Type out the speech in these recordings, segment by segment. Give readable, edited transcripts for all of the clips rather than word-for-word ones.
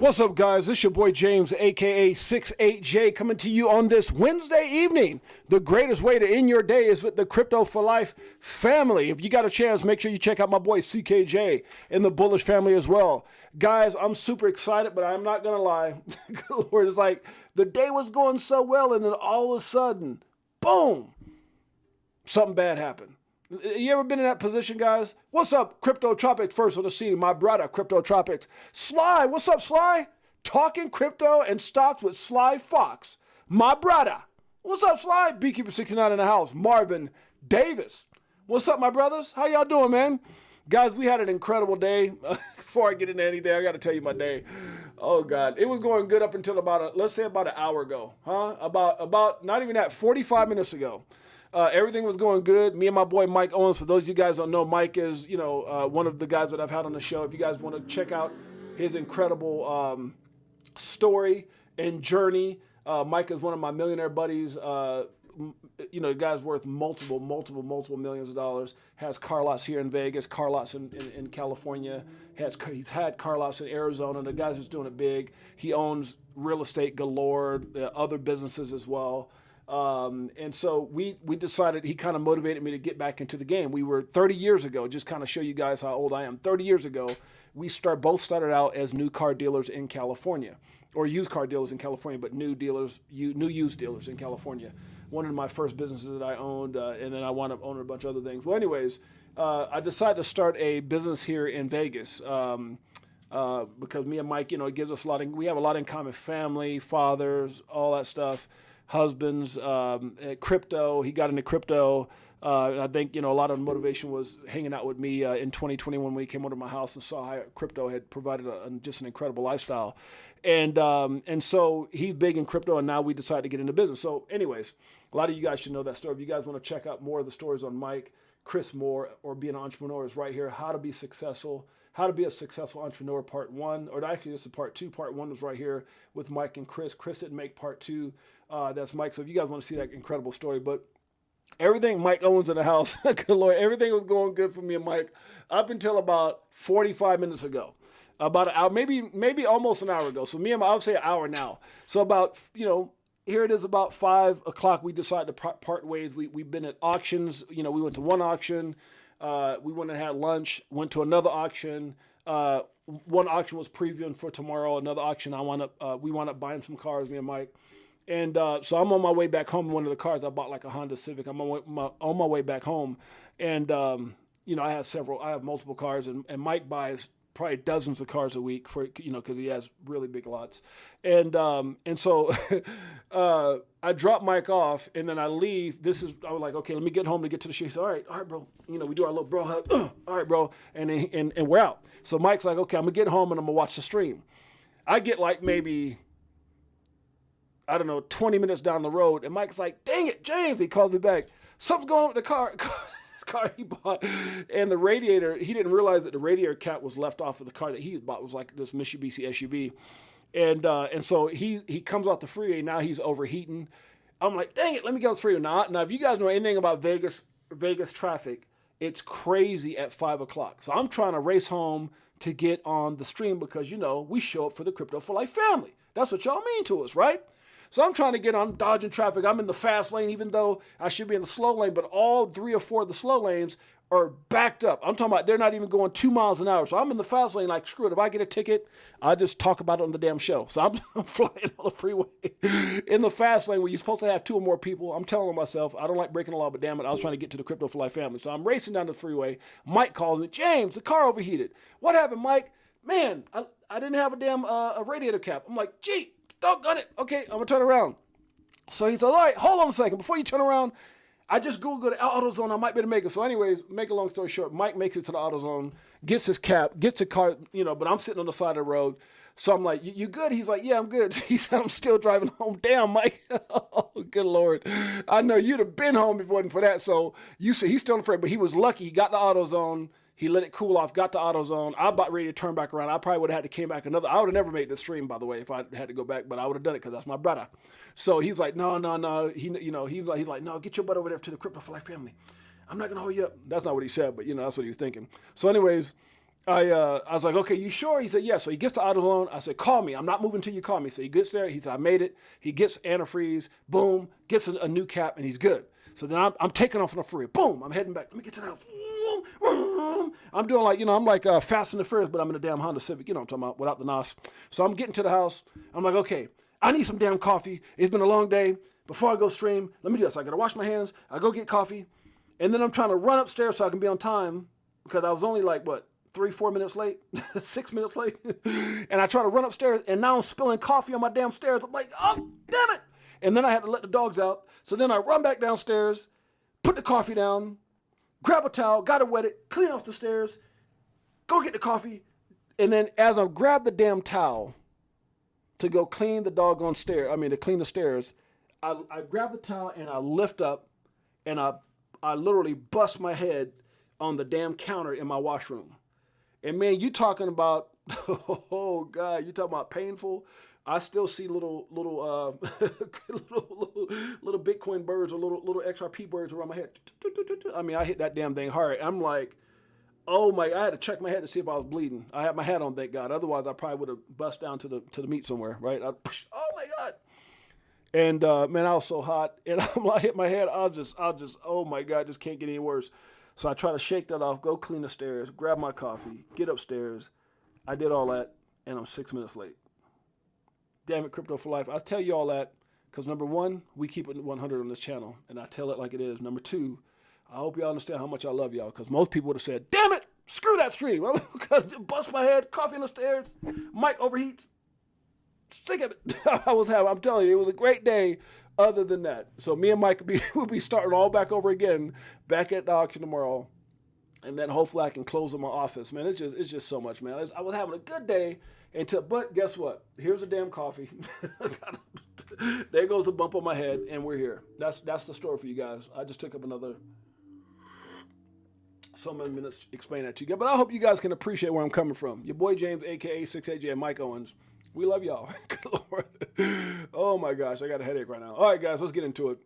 What's up, guys? This is your boy James, aka Six8Jay, coming to you on this Wednesday evening. The greatest way to end your day is with the Crypto for Life family. If you got a chance, make sure you check out my boy Six8Jay and the Bullish family as well. Guys, I'm super excited, but I'm not going to lie. Good Lord, it's like the day was going so well, and then all of a sudden, boom, something bad happened. You ever been in that position, guys? What's up, Crypto Tropics? First on the scene, my brother, Crypto Tropics. Sly, what's up, Sly? Talking crypto and stocks with Sly Fox, my brother. What's up, Sly? Beekeeper69 in the house. Marvin Davis. What's up, my brothers? How y'all doing, man? Guys, we had an incredible day. Before I get into anything, I got to tell you my day. Oh, God. It was going good up until let's say about an hour ago. About not even that, 45 minutes ago. Everything was going good. Me and my boy Mike Owens, for those of you guys who don't know, Mike is, one of the guys that I've had on the show. If you guys want to check out his incredible story and journey, Mike is one of my millionaire buddies. The guy's worth multiple millions of dollars. Has car lots here in Vegas, car lots in California. He's had car lots in Arizona. The guy's just doing it big. He owns real estate galore, other businesses as well. And so we decided, he kind of motivated me to get back into the game. We were 30 years ago, just kind of show you guys how old I am. 30 years ago, we both started out as new car dealers in California, or used car dealers in California, but new used dealers in California. One of my first businesses that I owned, and then I wound up owning a bunch of other things. Well, anyways, I decided to start a business here in Vegas, because me and Mike, it gives us we have a lot in common: family, fathers, all that stuff. Husbands, crypto. He got into crypto. And I think, a lot of the motivation was hanging out with me in 2021 when he came over to my house and saw how crypto had provided just an incredible lifestyle. And so he's big in crypto, and now we decided to get into business. So anyways, a lot of you guys should know that story. If you guys want to check out more of the stories on Mike, Chris Moore, or being an entrepreneur, is right here. How to be successful. How to be a successful entrepreneur, part 1, or actually this is part 2. Part 1 was right here with Mike and Chris. Chris didn't make part 2. That's Mike. So if you guys want to see that incredible story, but everything, Mike Owens in the house, good Lord, everything was going good for me and Mike up until about 45 minutes ago. About an hour, maybe almost an hour ago. So I would say an hour now. So about, here it is about 5 o'clock. We decided to part ways. We've been at auctions. We went to one auction. We went and had lunch, went to another auction. One auction was previewing for tomorrow. Another auction, we wound up buying some cars, me and Mike. And so I'm on my way back home. One of the cars I bought, like a Honda Civic. I'm on my way back home. And, I have multiple cars, and Mike buys probably dozens of cars a week for, because he has really big lots. And so I drop Mike off, and then I leave. I was like, okay, let me get home to get to the show. He said, all right, bro. We do our little bro hug. All right, bro. And we're out. So Mike's like, okay, I'm going to get home, and I'm going to watch the stream. I get like maybe, 20 minutes down the road, and Mike's like, dang it, James. He calls me back. Something's going on with the car. Car he bought, and the radiator, he didn't realize that the radiator cap was left off of the car that he bought. Was like this Mitsubishi SUV, and so he comes off the freeway. Now he's overheating. I'm like, dang it, let me get on the freeway. Now if you guys know anything about Vegas traffic, it's crazy at 5 o'clock. So I'm trying to race home to get on the stream because we show up for the Crypto for Life family. That's what y'all mean to us, right? So I'm trying to get on, dodging traffic. I'm in the fast lane, even though I should be in the slow lane, but all 3 or 4 of the slow lanes are backed up. I'm talking about they're not even going 2 miles an hour. So I'm in the fast lane like, screw it. If I get a ticket, I just talk about it on the damn show. So I'm flying on the freeway in the fast lane where you're supposed to have 2 or more people. I'm telling myself, I don't like breaking the law, but damn it, I was trying to get to the Crypto for Life family. So I'm racing down the freeway. Mike calls me, James, the car overheated. What happened, Mike? Man, I didn't have a damn a radiator cap. I'm like, gee, doggone it. Okay, I'm going to turn around. So he said, all right, hold on a second. Before you turn around, I just Googled AutoZone. I might be able to make it. So anyways, make a long story short, Mike makes it to the AutoZone, gets his cap, gets the car, but I'm sitting on the side of the road. So I'm like, you good? He's like, yeah, I'm good. He said, I'm still driving home. Damn, Mike. Oh, good Lord. I know you'd have been home if it wasn't for that. So you said he's still afraid, but he was lucky. He got the AutoZone. He let it cool off, got to AutoZone. I about ready to turn back around. I probably would have had to came back another. I would have never made the stream, by the way, if I had to go back, but I would have done it because that's my brother. So he's like, no. He's like, no, get your butt over there to the Crypto for Life family. I'm not going to hold you up. That's not what he said, but that's what he was thinking. So anyways, I was like, okay, you sure? He said, yeah. So he gets the auto loan. I said, call me. I'm not moving till you call me. So he gets there. He said, I made it. He gets antifreeze. Boom. Gets a new cap, and he's good. So then I'm taking off on the freeway. Boom. I'm heading back. Let me get to the house. I'm doing like, I'm like Fast and the Furious, but I'm in a damn Honda Civic. You know what I'm talking about, without the NOS. So I'm getting to the house. I'm like, okay, I need some damn coffee. It's been a long day. Before I go stream, let me do this. I got to wash my hands. I go get coffee. And then I'm trying to run upstairs so I can be on time because I was only like, 3-4 minutes late, 6 minutes late. And I try to run upstairs, and now I'm spilling coffee on my damn stairs. I'm like, oh, damn it. And then I had to let the dogs out. So then I run back downstairs, put the coffee down, grab a towel, got to wet it, clean off the stairs, go get the coffee. And then as I grab the damn towel to go clean the doggone to clean the stairs, I grab the towel and I lift up, and I literally bust my head on the damn counter in my washroom. And man, you talking about, oh God, you talking about painful. I still see little Bitcoin birds or little XRP birds around my head. I mean, I hit that damn thing hard. I'm like, oh my, I had to check my head to see if I was bleeding. I had my hat on, thank God. Otherwise, I probably would have bust down to the meat somewhere, right? Oh my God. And man, I was so hot. And I hit my head. I'll just, oh my God, just can't get any worse. So I try to shake that off, go clean the stairs, grab my coffee, get upstairs. I did all that, and I'm 6 minutes late. Damn it, Crypto for Life. I tell you all that because, number one, we keep it 100 on this channel, and I tell it like it is. Number two, I hope y'all understand how much I love y'all because most people would have said, damn it, screw that stream. Bust my head, coffee on the stairs, mic overheats. Sick of it. I'm telling you, it was a great day. Other than that, so me and Mike will be starting all back over again, back at the auction tomorrow, and then hopefully I can close on my office. Man, it's just so much, man. I was having a good day but guess what? Here's a damn coffee. There goes a bump on my head, and we're here. That's the story for you guys. I just took up another so many minutes to explain that to you guys, but I hope you guys can appreciate where I'm coming from. Your boy James, aka Six8Jay, and Mike Owens. We love y'all. Good Lord. Oh my gosh, I got a headache right now. All right, guys, let's get into it.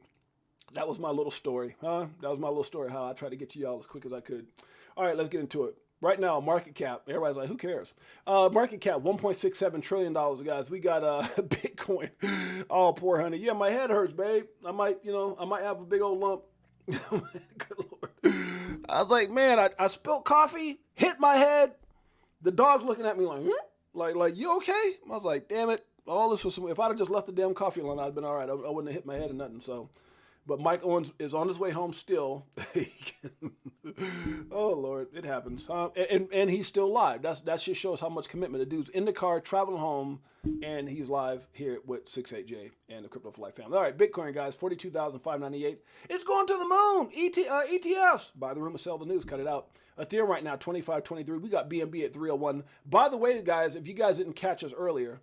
That was my little story, huh? That was my little story, how I tried to get to y'all as quick as I could. All right, let's get into it. Right now, market cap, everybody's like, who cares? Market cap, $1.67 trillion, guys. We got Bitcoin. Oh, poor honey. Yeah, my head hurts, babe. I might have a big old lump. Good Lord. I was like, man, I spilled coffee, hit my head. The dog's looking at me like, like, you okay? I was like, damn it. All this was if I'd have just left the damn coffee alone, I'd have been all right. I wouldn't have hit my head or nothing. So, but Mike Owens is on his way home still. Oh Lord, it happens. And he's still live. That just shows how much commitment the dude's in the car, traveling home, and he's live here with Six8Jay and the Crypto for Life family. All right, Bitcoin, guys, 42,598. It's going to the moon. ETFs. Buy the rumor, sell the news. Cut it out. Ethereum right now, 25.23. We got BNB at 301. By the way, guys, if you guys didn't catch us earlier,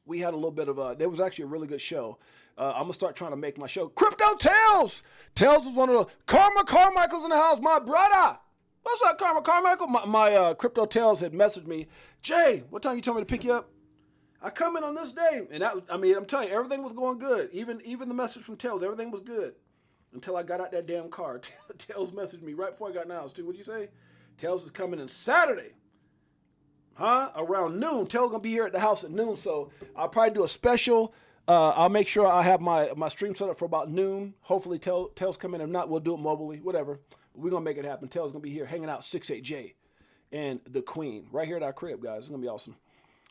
we had a little bit of there was actually a really good show. I'm going to start trying to make my show. Crypto Tales! Tales was one of the... Karma Carmichael's in the house, my brother! What's up, Karma Carmichael? My Crypto Tales had messaged me, Jay, what time you told me to pick you up? I come in on this day. And that was, I'm telling you, everything was going good. Even the message from Tales, everything was good. Until I got out that damn car. Tales messaged me right before I got in the house, too. What do you say? Tales is coming in Saturday. Around noon. Tell's gonna be here at the house at noon, so I'll probably do a special. I'll make sure I have my stream set up for about noon. Hopefully Tell's coming. If not, we'll do it mobilely, whatever. But we're gonna make it happen. Tell's gonna be here hanging out, Six8Jay and the Queen right here at our crib, guys. It's gonna be awesome.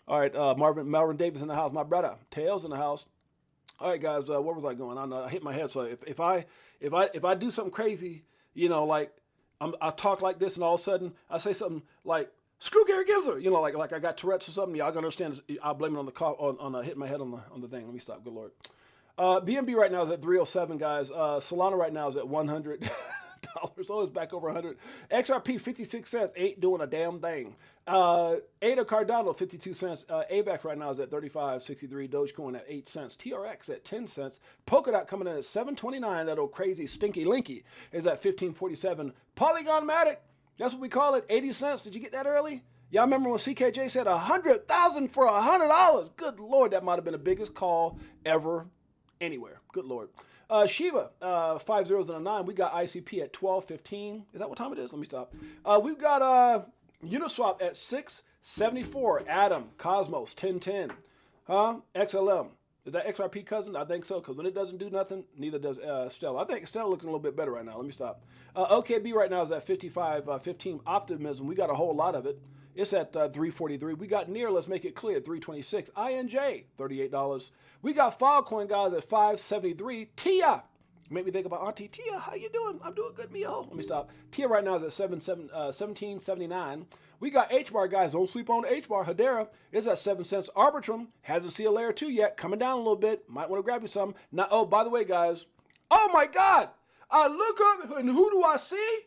All right, Marvin Davis in the house, my brother. Tell's in the house. All right, guys. Where was I going? I hit my head. So if I do something crazy, like I talk like this, and all of a sudden I say something like, screw Gary Gensler, like I got Tourette's or something. Y'all gonna understand. I'll blame it on the call, on hitting my head on the thing. Let me stop. Good Lord. BNB right now is at 307, guys. Solana right now is at $100. Oh, it's back over 100. XRP 56 cents. Ain't doing a damn thing. ADA Cardano 52 cents. AVAX right now is at 35.63. Dogecoin at 8 cents. TRX at 10 cents. Polkadot coming in at 7.29. That old crazy stinky linky is at 15.47. Polygon Matic. That's what we call it, 80 cents. Did you get that early? Y'all remember when CKJ said 100,000 for $100? Good Lord, that might have been the biggest call ever, anywhere. Good Lord. Shiba, 5 zeros and a 9. We got ICP at 12.15. Is that what time it is? Let me stop. We've got Uniswap at 674. Atom, Cosmos, 1010. XLM. Is that XRP cousin? I think so, because when it doesn't do nothing, neither does Stella. I think Stella looking a little bit better right now. Let me stop. OKB right now is at 55.15. Optimism, we got a whole lot of it. It's at 343. We got near, let's make it clear, 326. INJ, $38. We got Filecoin, guys, at 573. TIA. Make me think about Auntie Tia. How you doing? I'm doing good, Mio. Let me stop. Tia right now is at 17.79. We got H-bar, guys. Don't sleep on H-bar. Hedera is at 7 cents. Arbitrum hasn't seen a layer 2 yet. Coming down a little bit. Might want to grab you some. Now, oh, by the way, guys. Oh, my God. I look up, and who do I see?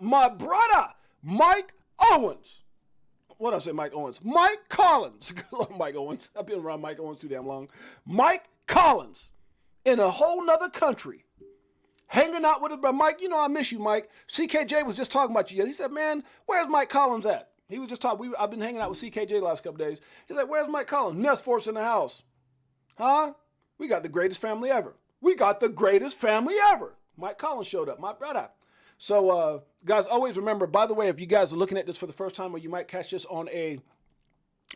My brother, Mike Owens. What did I say, Mike Owens? Mike Collins. Mike Owens. I've been around Mike Owens too damn long. Mike Collins. In a whole nother country, hanging out with his brother. Mike, you know I miss you, Mike. CKJ was just talking about you. He said, man, where's Mike Collins at? He was just talking. I've been hanging out with CKJ the last couple days. He's like, where's Mike Collins? Nest Force in the house. Huh? We got the greatest family ever. We got the greatest family ever. Mike Collins showed up, my brother. So, guys, always remember, by the way, if you guys are looking at this for the first time, or you might catch this on a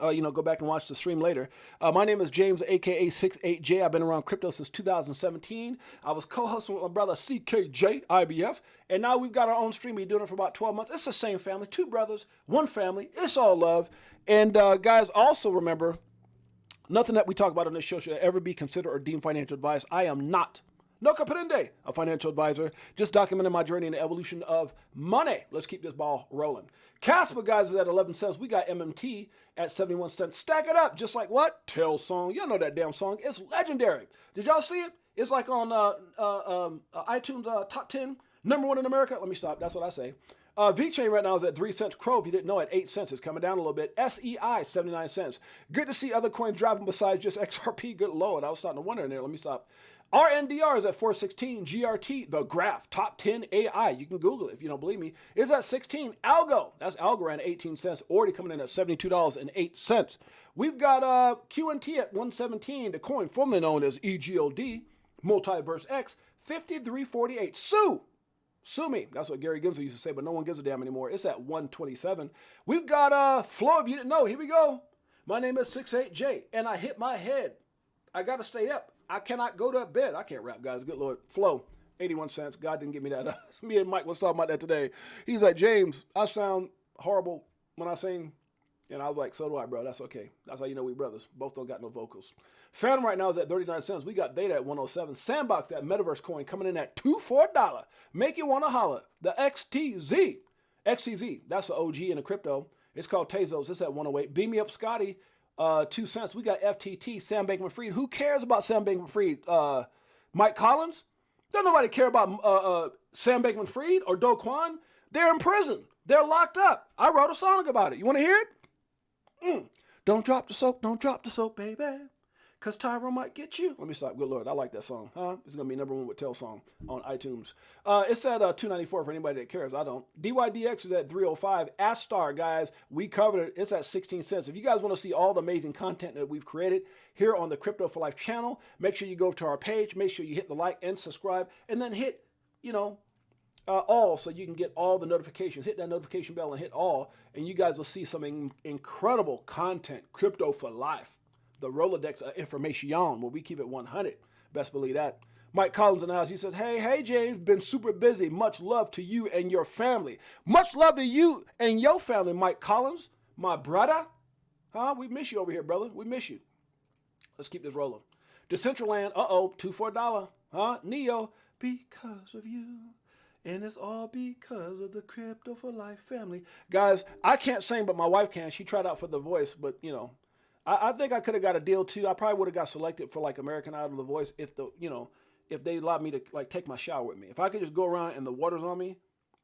go back and watch the stream later. My name is James, a.k.a. Six8Jay. I've been around crypto since 2017. I was co-hosting with my brother, CKJ, IBF. And now we've got our own stream. We've been doing it for about 12 months. It's the same family. 2 brothers, 1 family. It's all love. And, guys, also remember, nothing that we talk about on this show should ever be considered or deemed financial advice. I am not, no comprende, a financial advisor. Just documenting my journey in the evolution of money. Let's keep this ball rolling. Casper, guys, is at 11 cents. We got MMT at 71 cents. Stack it up, just like what? Tell song. Y'all know that damn song. It's legendary. Did y'all see it? It's like on iTunes top 10, #1 in America. Let me stop. That's what I say. VTHO right now is at 3 cents. Crow, if you didn't know, at 8 cents. It's coming down a little bit. SEI, 79 cents. Good to see other coins dropping besides just XRP. Good Lord. I was starting to wonder in there. Let me stop. RNDR is at 416. GRT, the graph, top 10 AI. You can Google it if you don't believe me. Is at 16. Algo, that's Algorand, 18 cents. Already coming in at $72.08. We've got QNT at 117. The coin formerly known as EGLD, Multiverse X, 53.48. Sue me. That's what Gary Gensler used to say, but no one gives a damn anymore. It's at 127. We've got Flow, if you didn't know. Here we go. My name is Six8Jay, and I hit my head. I got to stay up. I cannot go to bed. I can't rap, guys. Good Lord. Flow, 81 cents. God didn't give me that. Me and Mike was talking about that today. He's like, James, I sound horrible when I sing. And I was like, so do I, bro. That's okay. That's how you know we brothers. Both don't got no vocals. Phantom right now is at 39 cents. We got Data at 107. Sandbox, that Metaverse coin, coming in at $2 for $1. Make you want to holler. The XTZ, that's the OG in the crypto. It's called Tezos. It's at 108. Beam me up, Scotty. 2 cents. We got FTT, Sam Bankman-Fried. Who cares about Sam Bankman-Fried? Mike Collins? Don't nobody care about Sam Bankman-Fried or Do Kwon. They're in prison. They're locked up. I wrote a song about it. You want to hear it? Don't drop the soap, baby. Cause Tyro might get you. Let me stop. Good Lord, I like that song. It's gonna be #1 with Tell Song on iTunes. It's at $2.94 for anybody that cares. I don't. DYDX is at 305. Astar, guys, we covered it. It's at 16 cents. If you guys want to see all the amazing content that we've created here on the Crypto for Life channel, make sure you go to our page. Make sure you hit the like and subscribe, and then hit, all, so you can get all the notifications. Hit that notification bell and hit all, and you guys will see some incredible content. Crypto for Life. The Rolodex of information where we keep it 100. Best believe that. Mike Collins in the house. He says, hey, James, been super busy. Much love to you and your family. Much love to you and your family, Mike Collins, my brother. We miss you over here, brother. We miss you. Let's keep this rolling. Decentraland, $2 for $1. Neo, because of you. And it's all because of the Crypto for Life family. Guys, I can't sing, but my wife can. She tried out for The Voice, but, I think I could have got a deal too. I probably would have got selected for like American Idol, The Voice, if they allowed me to like take my shower with me. If I could just go around and the water's on me,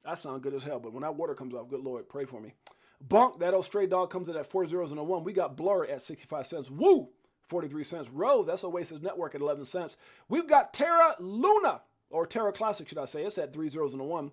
I sound good as hell. But when that water comes off, good Lord, pray for me. Bunk, that old stray dog, comes in at 4 zeros and a 1. We got Blur at 65 cents. Woo, 43 cents. Rose, that's Oasis Network at 11 cents. We've got Terra Luna, or Terra Classic, should I say. It's at 3 zeros and a 1.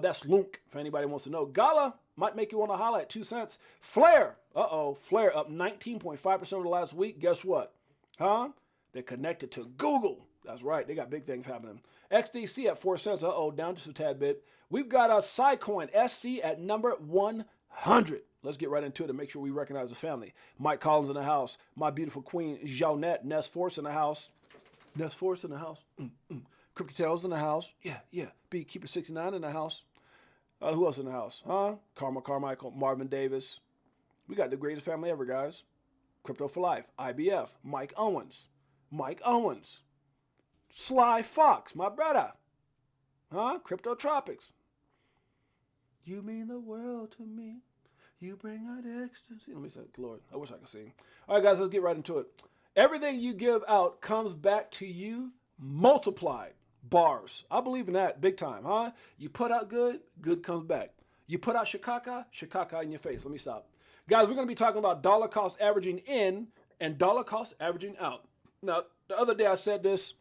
That's Lunk, if anybody wants to know. Gala might make you want to holler at 2 cents. Flare, Flare up 19.5% over the last week. Guess what? They're connected to Google. That's right. They got big things happening. XDC at 4 cents. Down just a tad bit. We've got a Scicoin SC at #1 100. Let's get right into it and make sure we recognize the family. Mike Collins in the house. My beautiful queen, Jeanette. Ness Force in the house. Ness Force in the house. Crypto Tales in the house. Yeah. Beekeeper 69 in the house. Who else in the house? Karma Carmichael. Marvin Davis. We got the greatest family ever, guys. Crypto for Life. IBF. Mike Owens. Sly Fox, my brother. Crypto Tropics. You mean the world to me. You bring out ecstasy. Let me say, Lord, I wish I could sing. All right, guys, let's get right into it. Everything you give out comes back to you multiplied. Bars. I believe in that big time, You put out good, good comes back. You put out shikaka in your face. Let me stop. Guys, we're going to be talking about dollar cost averaging in and dollar cost averaging out. Now, the other day I said this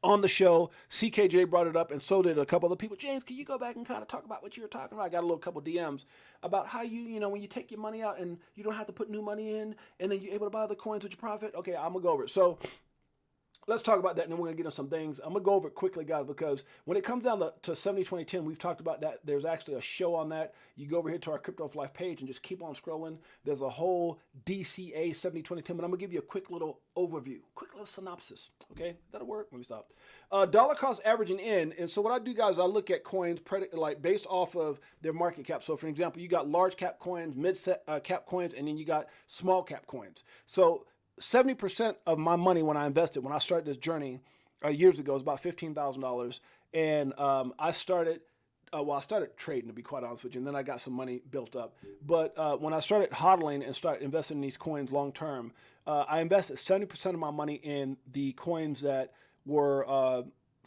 on the show. CKJ brought it up, and so did a couple other people. James, can you go back and kind of talk about what you were talking about? I got a couple DMs about how when you take your money out and you don't have to put new money in, and then you're able to buy the coins with your profit. Okay, I'm going to go over it. So let's talk about that, and then we're going to get into some things. I'm going to go over it quickly, guys, because when it comes down to 70-20-10, we've talked about that. There's actually a show on that. You go over here to our Crypto for Life page and just keep on scrolling. There's a whole DCA 70-20-10, but I'm going to give you a quick little overview, quick little synopsis. Okay, that'll work. Let me stop. Dollar cost averaging in, and so what I do, guys, I look at coins based off of their market cap. So, for example, you got large cap coins, mid cap coins, and then you got small cap coins. So 70% of my money when I started this journey years ago, was about $15,000. And I started trading, to be quite honest with you, and then I got some money built up. But when I started hodling and started investing in these coins long term, I invested 70% of my money in the coins that were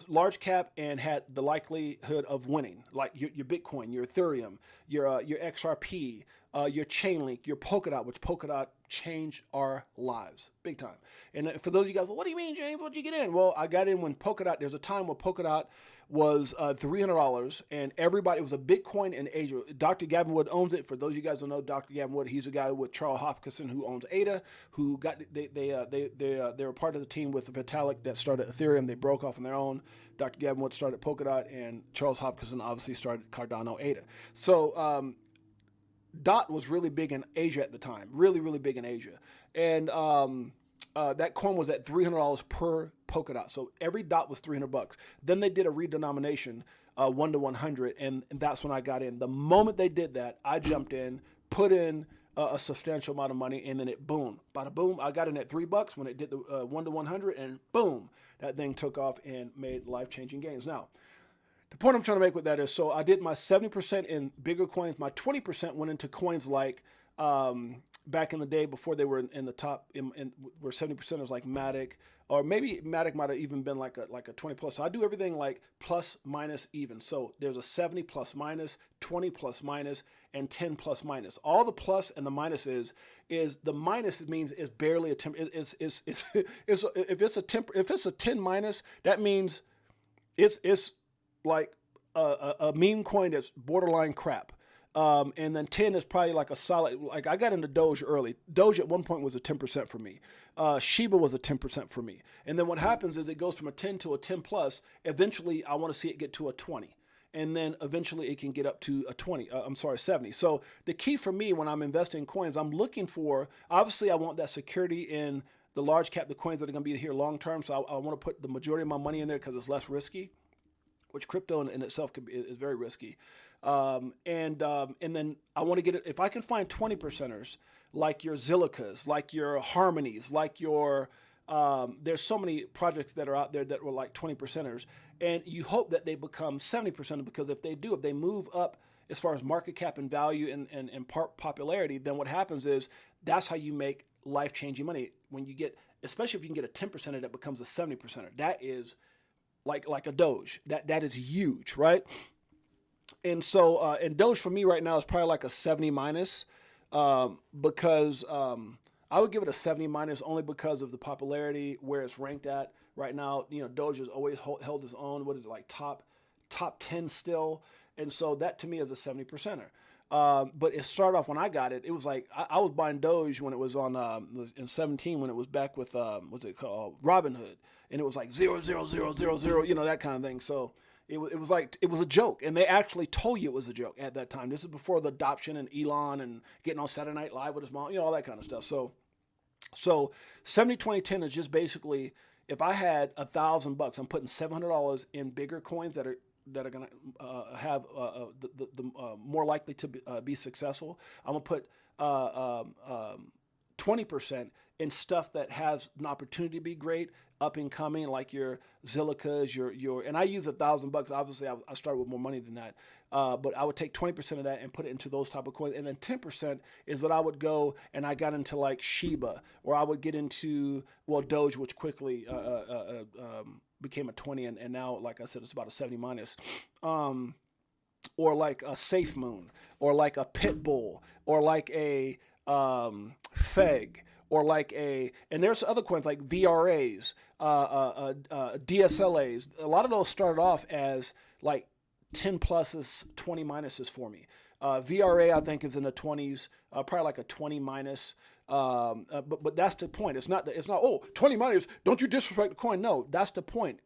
large cap and had the likelihood of winning, like your Bitcoin, your Ethereum, your XRP, your Chainlink, your Polkadot, which Polkadot changed our lives big time. And for those of you guys, well, what do you mean, James? What'd you get in? Well, I got in when Polkadot. There's a time where Polkadot was $300, and everybody, it was a Bitcoin in Asia. Dr. Gavin Wood owns it. For those of you guys who don't know Dr. Gavin Wood, he's a guy with Charles Hopkinson who owns ADA, who got they were part of the team with Vitalik that started Ethereum. They broke off on their own. Dr. Gavin Wood started Polkadot, and Charles Hopkinson obviously started Cardano ADA. So DOT was really big in Asia at the time, really big in Asia, and that coin was at $300 per Polkadot. So every dot was $300. Then they did a redenomination, 1 to 100, and that's when I got in. The moment they did that, I jumped in, put in a substantial amount of money, and then it boom, bada boom. I got in at $3 when it did the 1 to 100, and boom, that thing took off and made life-changing gains. Now, the point I'm trying to make with that is, so I did my 70% in bigger coins. My 20% went into coins like back in the day before they were in the top, where 70% was like Matic, or maybe Matic might have even been like a 20 plus. So I do everything like plus, minus, even. So there's a 70 plus minus, 20 plus minus, and 10 plus minus. All the plus and the minus is the minus means it's barely a 10. If it's a 10 minus, that means it's like a meme coin that's borderline crap. And then 10 is probably like a solid, like I got into Doge early. Doge at one point was a 10% for me. Shiba was a 10% for me. And then what happens is it goes from a 10 to a 10 plus. Eventually I want to see it get to a 20. And then eventually it can get up to a 70. So the key for me when I'm investing in coins, I'm looking for, obviously I want that security in the large cap, the coins that are going to be here long term. So I want to put the majority of my money in there because it's less risky, which crypto in itself is very risky. And then I want to get it, if I can find 20 percenters, like your Zilicas, like your Harmonies, like your, there's so many projects that are out there that were like 20 percenters, and you hope that they become 70%, because if they move up as far as market cap and value and popularity, then what happens is that's how you make life-changing money. When you get, especially if you can get a 10 percenter that becomes a 70 percenter, that is like a Doge. That is huge, right? And so, and Doge for me right now is probably like a 70 minus, because I would give it a 70 minus only because of the popularity where it's ranked at right now. You know, Doge has always held its own. What is it, like top 10 still? And so that to me is a 70 percenter. But it started off when I got it. It was like I was buying Doge when it was on in 17 when it was back with what's it called, Robinhood, and it was like 0.0000, you know, that kind of thing. So it was like, it was a joke. And they actually told you it was a joke at that time. This is before the adoption and Elon and getting on Saturday Night Live with his mom, all that kind of stuff. So 70-20-10 is just basically, if I had $1,000, I'm putting $700 in bigger coins that are going to have the more likely to be successful. I'm going to put 20% in stuff that has an opportunity to be great, up and coming, like your Zilicas, and I use $1,000. Obviously, I started with more money than that, but I would take 20% of that and put it into those type of coins, and then 10% is what I would go and I got into like Shiba, or I would get into Doge, which quickly became a 20, and now, like I said, it's about a 70 minus. Or like a Safe Moon, or like a Pitbull, or like a Feg, or like and there's other coins like VRAs, DSLAs. A lot of those started off as like 10 pluses, 20 minuses for me. VRA, I think, is in the 20s, probably like a 20 minus. But that's the point. It's not, 20 minus, don't you disrespect the coin. No, that's the point.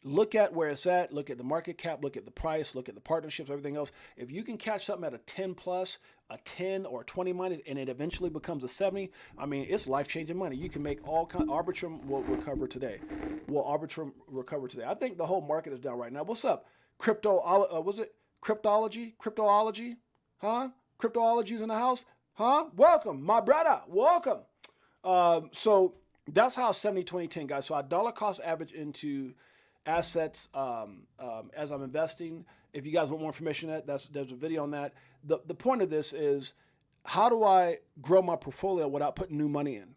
Look at where it's at, look at the market cap, look at the price, look at the partnerships, everything else. If you can catch something at a 10 plus, a 10 or a 20 minus, and it eventually becomes a 70, I mean, it's life-changing money. You can make all kind. Arbitrum will recover today. I think the whole market is down right now. What's up? Was it Cryptology? Cryptology? Huh? Cryptology's in the house? Huh? Welcome, my brother. Welcome. So that's how 70-20-10, guys. So I dollar cost average into assets as I'm investing. If you guys want more information on that, there's a video on that. The point of this is, how do I grow my portfolio without putting new money in?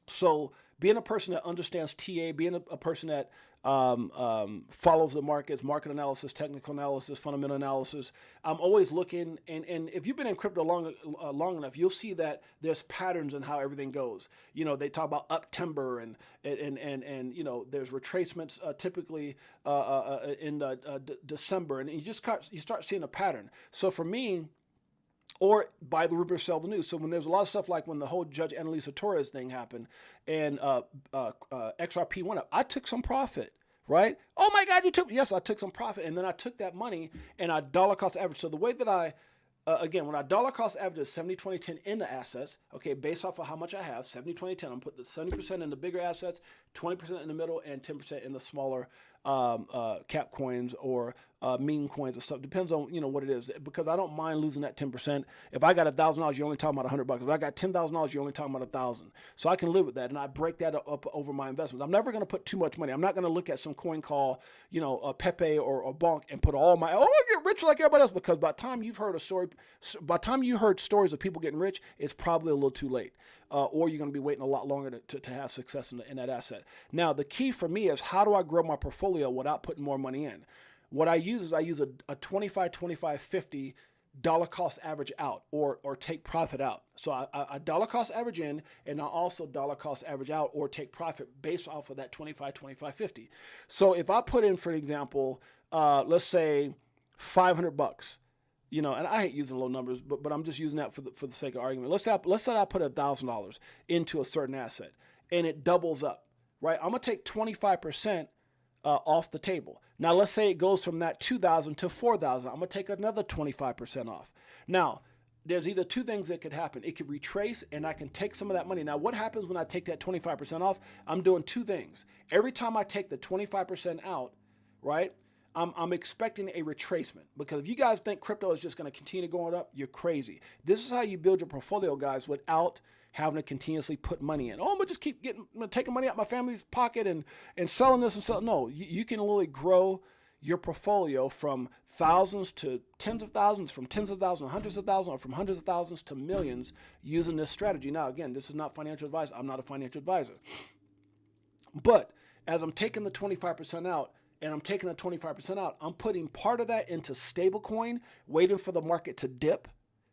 So being a person that understands TA, being a person that follows the markets, market analysis, technical analysis, fundamental analysis, I'm always looking, and if you've been in crypto long enough, you'll see that there's patterns in how everything goes. They talk about Uptember and there's retracements typically in December, and you start seeing a pattern. So for me, or buy the rumor, sell the news. So when there's a lot of stuff, like when the whole Judge Annalisa Torres thing happened and XRP went up, I took some profit, right? Oh my God, yes, I took some profit. And then I took that money and I dollar cost average. So the way that I, again, when I dollar cost average is 70-20-10 in the assets, okay, based off of how much I have, 70-20-10, I'm putting the 70% in the bigger assets, 20% in the middle, and 10% in the smaller cap coins or meme coins or stuff. Depends on what it is, because I don't mind losing that 10%. If I got $1,000, you're only talking about $100. If I got $10,000, you're only talking about 1,000. So I can live with that, and I break that up over my investments. I'm never going to put too much money. I'm not going to look at some coin called Pepe or Bonk and put all my I get rich like everybody else, because by the time you've heard you heard stories of people getting rich, it's probably a little too late. Or you're going to be waiting a lot longer to have success in that asset. Now, the key for me is, how do I grow my portfolio without putting more money in? What I use a 25, 25, 50 dollar cost average out, or take profit out. So I dollar cost average in, and I also dollar cost average out or take profit based off of that 25, 25, 50. So if I put in, for example, let's say $500, and I hate using low numbers, but I'm just using that for the sake of argument. Let's say I put $1,000 into a certain asset and it doubles up, right? I'm gonna take 25% off the table. Now let's say it goes from that 2,000 to 4,000. I'm gonna take another 25% off. Now there's either two things that could happen. It could retrace, and I can take some of that money. Now what happens when I take that 25% off? I'm doing two things. Every time I take the 25% out, right, I'm expecting a retracement, because if you guys think crypto is just going to continue going up, you're crazy. This is how you build your portfolio, guys, without having to continuously put money in. Oh, I'm going to just keep taking money out of my family's pocket and selling this and selling. No, you can literally grow your portfolio from thousands to tens of thousands, from tens of thousands, hundreds of thousands, or from hundreds of thousands to millions using this strategy. Now, again, this is not financial advice. I'm not a financial advisor. But as I'm taking the 25% out, and I'm taking the 25% out, I'm putting part of that into stablecoin, waiting for the market to dip,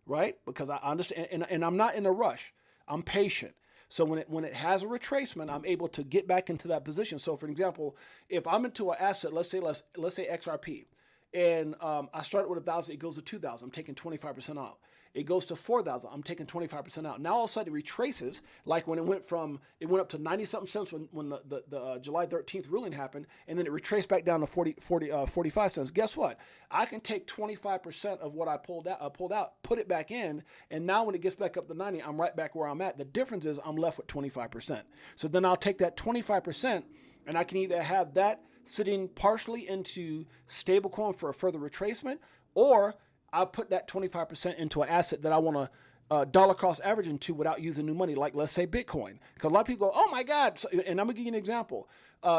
right? Because I understand, and I'm not in a rush. I'm patient. So when it has a retracement, I'm able to get back into that position. So for example, if I'm into an asset, let's say XRP, and I started with 1,000, it goes to 2,000. I'm taking 25% out. It goes to 4,000. I'm taking 25% out. Now all of a sudden it retraces, like when it went up to 90 something cents when the July 13th ruling happened, and then it retraced back down to 45 cents. Guess what? I can take 25% of what I pulled out, put it back in, and now when it gets back up to 90, I'm right back where I'm at. The difference is I'm left with 25%. So then I'll take that 25%, and I can either have that sitting partially into stablecoin for a further retracement, or I'll put that 25% into an asset that I want to dollar cost average into without using new money, like let's say Bitcoin. Because a lot of people go, oh my God. So, and I'm going to give you an example.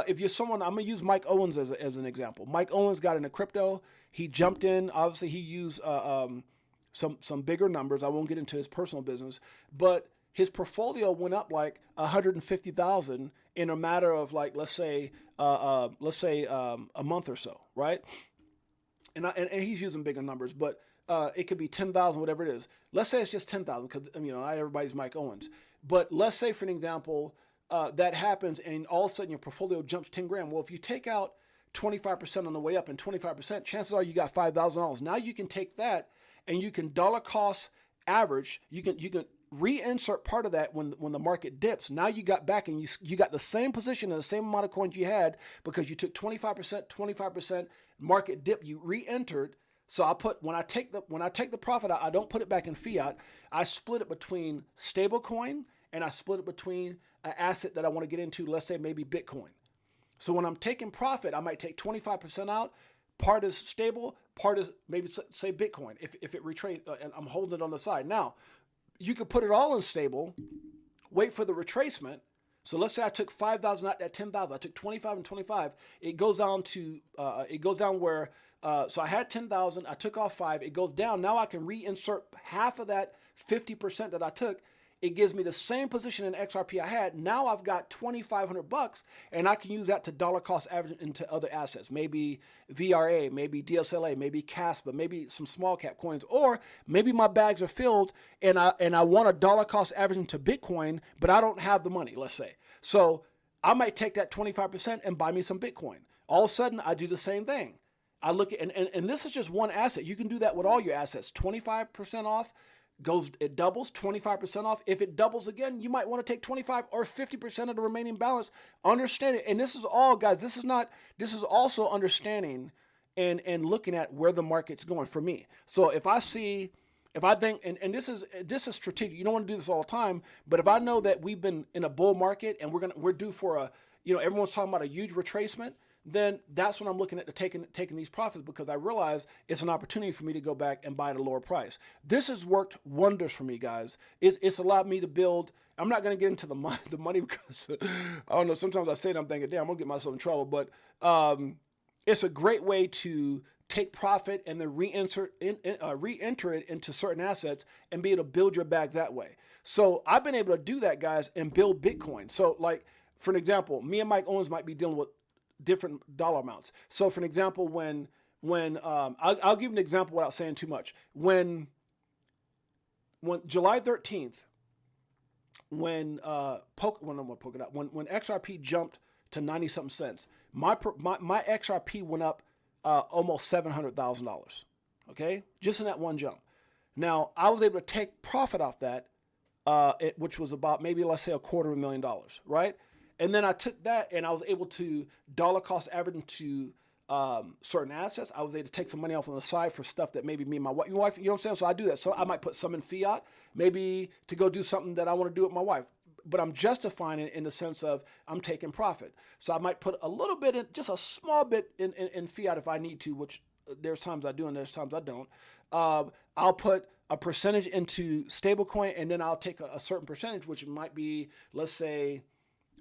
If you're someone, I'm going to use Mike Owens as an example. Mike Owens got into crypto. He jumped in. Obviously, he used some bigger numbers. I won't get into his personal business, but his portfolio went up like 150,000 in a matter of like, let's say a month or so, right? And he's using bigger numbers, but it could be 10,000, whatever it is. Let's say it's just 10,000, because not everybody's Mike Owens. But let's say, for an example, that happens, and all of a sudden your portfolio jumps 10 grand. Well, if you take out 25% on the way up and 25%, chances are you got $5,000. Now you can take that and you can dollar cost average. You can reinsert part of that when the market dips. Now you got back and you got the same position and the same amount of coins you had, because you took 25%, market dip, you re-entered. So when I take the profit out, I don't put it back in fiat. I split it between stablecoin and I split it between an asset that I want to get into, let's say maybe Bitcoin. So when I'm taking profit, I might take 25% out. Part is stable, part is maybe say Bitcoin. If it retrace, and I'm holding it on the side. Now, you could put it all in stable, wait for the retracement. So let's say I took 5,000 out at 10,000. I took 25 and 25. It goes down where, so I had 10,000. I took off 5. It goes down. Now I can reinsert half of that 50% that I took. It gives me the same position in XRP I had. Now I've got $2,500, and I can use that to dollar cost average into other assets. Maybe VRA, maybe DSLA, maybe CASPA, maybe some small cap coins, or maybe my bags are filled and I want a dollar cost average into Bitcoin, but I don't have the money, let's say. So I might take that 25% and buy me some Bitcoin. All of a sudden I do the same thing. I look at, and this is just one asset. You can do that with all your assets. 25% off. It doubles, 25% off. If it doubles again, you might want to take 25 or 50% of the remaining balance. Understand it. And this is all, guys, this is also understanding and looking at where the market's going for me. So if I think, and this is strategic, you don't want to do this all the time, but if I know that we've been in a bull market and we're due for everyone's talking about a huge retracement, then that's when I'm looking at taking these profits, because I realize it's an opportunity for me to go back and buy at a lower price. This has worked wonders for me, guys. It's allowed me to build. I'm not going to get into the money because I don't know. Sometimes I say it, I'm thinking, damn, I'm going to get myself in trouble. But it's a great way to take profit and then re-enter it into certain assets and be able to build your bag that way. So I've been able to do that, guys, and build Bitcoin. So like, for an example, me and Mike Owens might be dealing with different dollar amounts. So for an example, when I'll give an example without saying too much. When July 13th, when XRP jumped to 90 something cents, my XRP went up almost $700,000. Okay, just in that one jump. Now I was able to take profit off that, which was about maybe, let's say, $250,000, right? And then I took that and I was able to dollar cost average into certain assets. I was able to take some money off on the side for stuff that maybe me and my wife, you know what I'm saying? So I do that. So I might put some in fiat, maybe to go do something that I want to do with my wife. But I'm justifying it in the sense of I'm taking profit. So I might put a little bit in, just a small bit in fiat if I need to, which there's times I do and there's times I don't. I'll put a percentage into stablecoin, and then I'll take a certain percentage, which might be, let's say,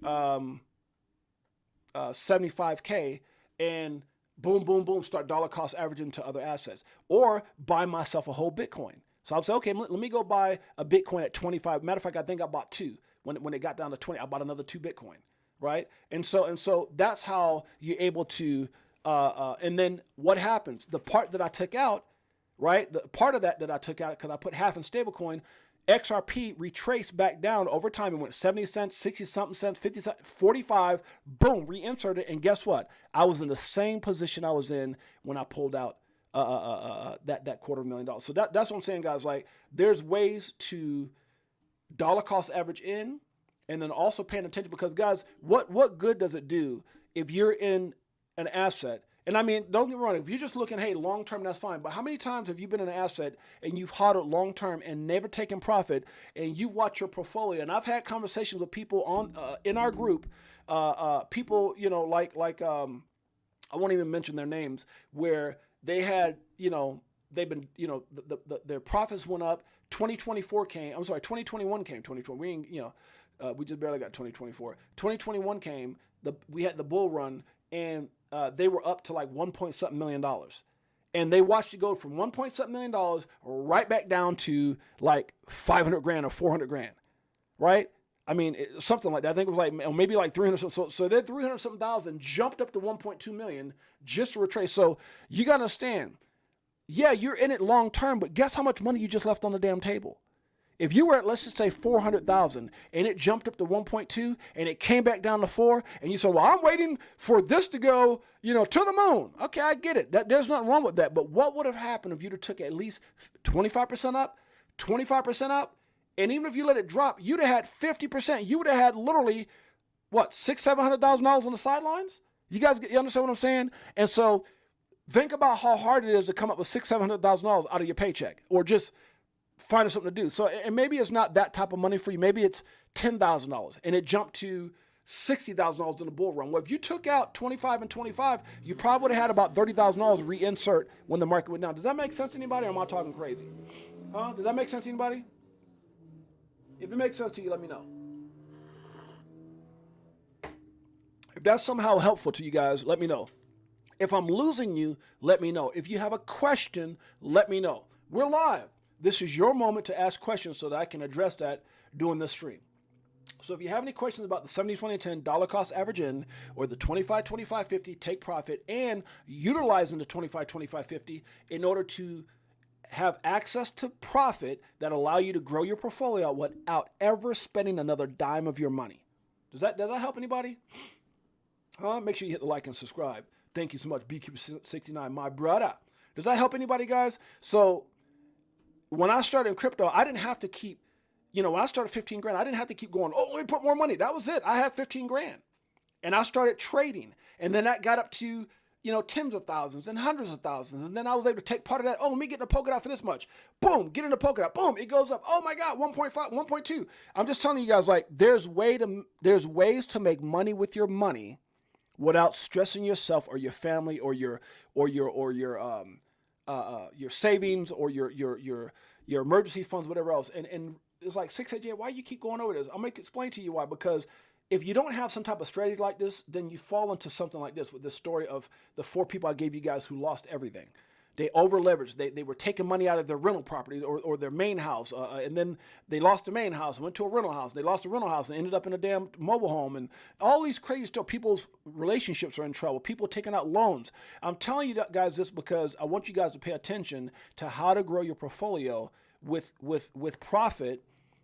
75K, and boom, boom, boom, start dollar cost averaging to other assets, or buy myself a whole Bitcoin. So I'll say, okay, let me go buy a Bitcoin at 25. Matter of fact, I think I bought 2 when it got down to 20. I bought another 2 Bitcoin, right? And so that's how you're able to. And then what happens? The part that I took out, right? The part of that I took out because I put half in stablecoin. XRP retraced back down over time and went 70 cents, 60 something cents, 50 cents, 45, boom, reinserted. And guess what? I was in the same position I was in when I pulled out that $250,000. So that's what I'm saying, guys. Like, there's ways to dollar cost average in, and then also paying attention, because guys, what good does it do if you're in an asset? And I mean, don't get me wrong, if you're just looking, hey, long term, that's fine. But how many times have you been in an asset and you've hodled long term and never taken profit, and you've watched your portfolio? And I've had conversations with people on in our group, people, you know, like I won't even mention their names, where they had, you know, they've been, you know, their profits went up. 2021 came. We ain't, you know, we just barely got 2024. 2021 came. We had the bull run, and they were up to like $1.7 million. And they watched it go from $1.7 million right back down to like 500 grand or 400 grand, right? I mean, something like that. I think it was like, maybe like 300. So their 300 something thousand jumped up to 1.2 million just to retrace. So you got to understand, yeah, you're in it long term, but guess how much money you just left on the damn table? If you were at, let's just say 400,000, and it jumped up to 1.2, and it came back down to 4, and you said, well, I'm waiting for this to go, you know, to the moon. Okay, I get it. There's nothing wrong with that. But what would have happened if you'd have took at least 25% up, 25% up, and even if you let it drop, you'd have had 50%. You would have had literally, what, $600,000-$700,000 on the sidelines? You understand what I'm saying? And so think about how hard it is to come up with $600,000-$700,000 out of your paycheck, or just finding something to do. So, and maybe it's not that type of money for you. Maybe it's $10,000 and it jumped to $60,000 in the bull run. Well, if you took out 25 and 25, you probably would have had about $30,000 reinsert when the market went down. Does that make sense to anybody, or am I talking crazy? Huh? Does that make sense to anybody? If it makes sense to you, let me know. If that's somehow helpful to you guys, let me know. If I'm losing you, let me know. If you have a question, let me know. We're live. This is your moment to ask questions so that I can address that during this stream. So if you have any questions about the 70-20-10 dollar cost average in, or the 25-25-50 take profit, and utilizing the 25-25-50 in order to have access to profit that allow you to grow your portfolio without ever spending another dime of your money. Does that help anybody? Make sure you hit the like and subscribe. Thank you so much, BQ69, my brother. Does that help anybody, guys? So when I started in crypto, I didn't have to keep, you know, when I started 15 grand, I didn't have to keep going, oh, let me put more money. That was it. I had 15 grand. And I started trading. And then that got up to, you know, tens of thousands and hundreds of thousands. And then I was able to take part of that. Oh, let me get in a polka dot for this much. Boom, get in a polka dot. Boom, it goes up. Oh my God, 1.5, 1.2. I'm just telling you guys, like, there's ways to make money with your money without stressing yourself or your family or your savings or your emergency funds, whatever else. And it's like, 6-8-Jay, why you keep going over this? I'm going to explain to you why. Because if you don't have some type of strategy like this, then you fall into something like this, with this story of the 4 people I gave you guys who lost everything. They over leveraged. They were taking money out of their rental property or their main house. And then they lost the main house and went to a rental house. They lost the rental house and ended up in a damn mobile home. And all these crazy stuff. People's relationships are in trouble. People taking out loans. I'm telling you guys this because I want you guys to pay attention to how to grow your portfolio with profit,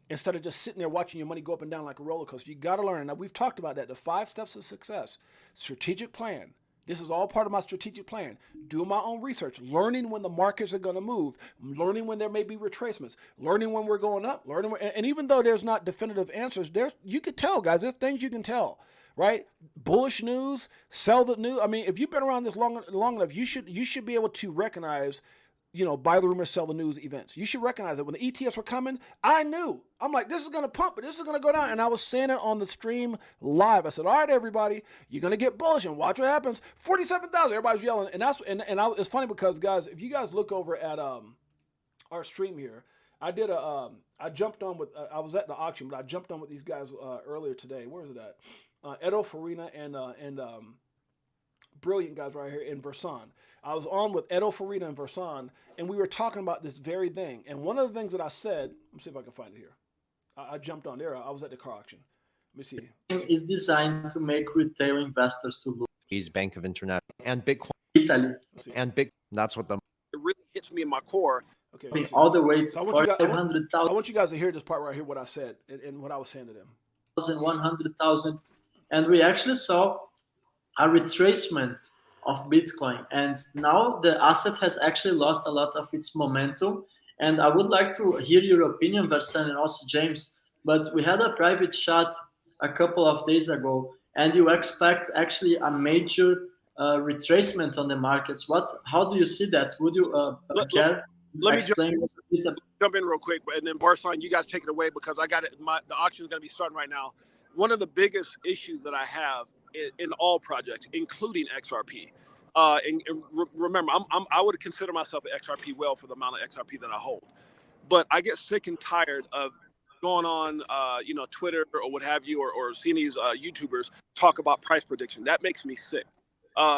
instead of just sitting there watching your money go up and down like a roller coaster. You got to learn. Now, we've talked about that. The 5 steps of success. Strategic plan. This is all part of my strategic plan. Doing my own research, learning when the markets are going to move, learning when there may be retracements, learning when we're going up, and even though there's not definitive answers, you can tell, guys. There's things you can tell, right? Bullish news, sell the news. I mean, if you've been around this long enough, you should be able to recognize, you know, buy the rumor, sell the news events. You should recognize that when the ETFs were coming, I knew. I'm like, this is going to pump, but this is going to go down. And I was saying it on the stream live. I said, all right, everybody, you're going to get bullish and watch what happens. 47,000, everybody's yelling. And it's funny because, guys, if you guys look over at our stream here, I jumped on with, I was at the auction, but I jumped on with these guys earlier today. Where is it at? Edo Farina and brilliant guys right here in Versan. I was on with Edo Farina and Versan, and we were talking about this very thing. And one of the things that I said, let me see if I can find it here. I jumped on there. I was at the car auction. Let me see. Is designed to make retail investors to lose. He's Bank of International and Bitcoin. Italy. And big. That's what it really hits me in my core. Okay. All the way to so I want you guys to hear this part right here, what I said and what I was saying to them. 100,000. And we actually saw a retracement of Bitcoin. And now the asset has actually lost a lot of its momentum. And I would like to hear your opinion, Versan, and also James. But we had a private chat a couple of days ago, and you expect actually a major retracement on the markets. How do you see that? Would you care Let me explain this a bit? jump in real quick, and then Barcelona, you guys take it away because I got it. The auction is going to be starting right now. One of the biggest issues that I have in all projects, including XRP, remember, I would consider myself an XRP whale for the amount of XRP that I hold, but I get sick and tired of going on, Twitter or what have you, or seeing these YouTubers talk about price prediction. That makes me sick.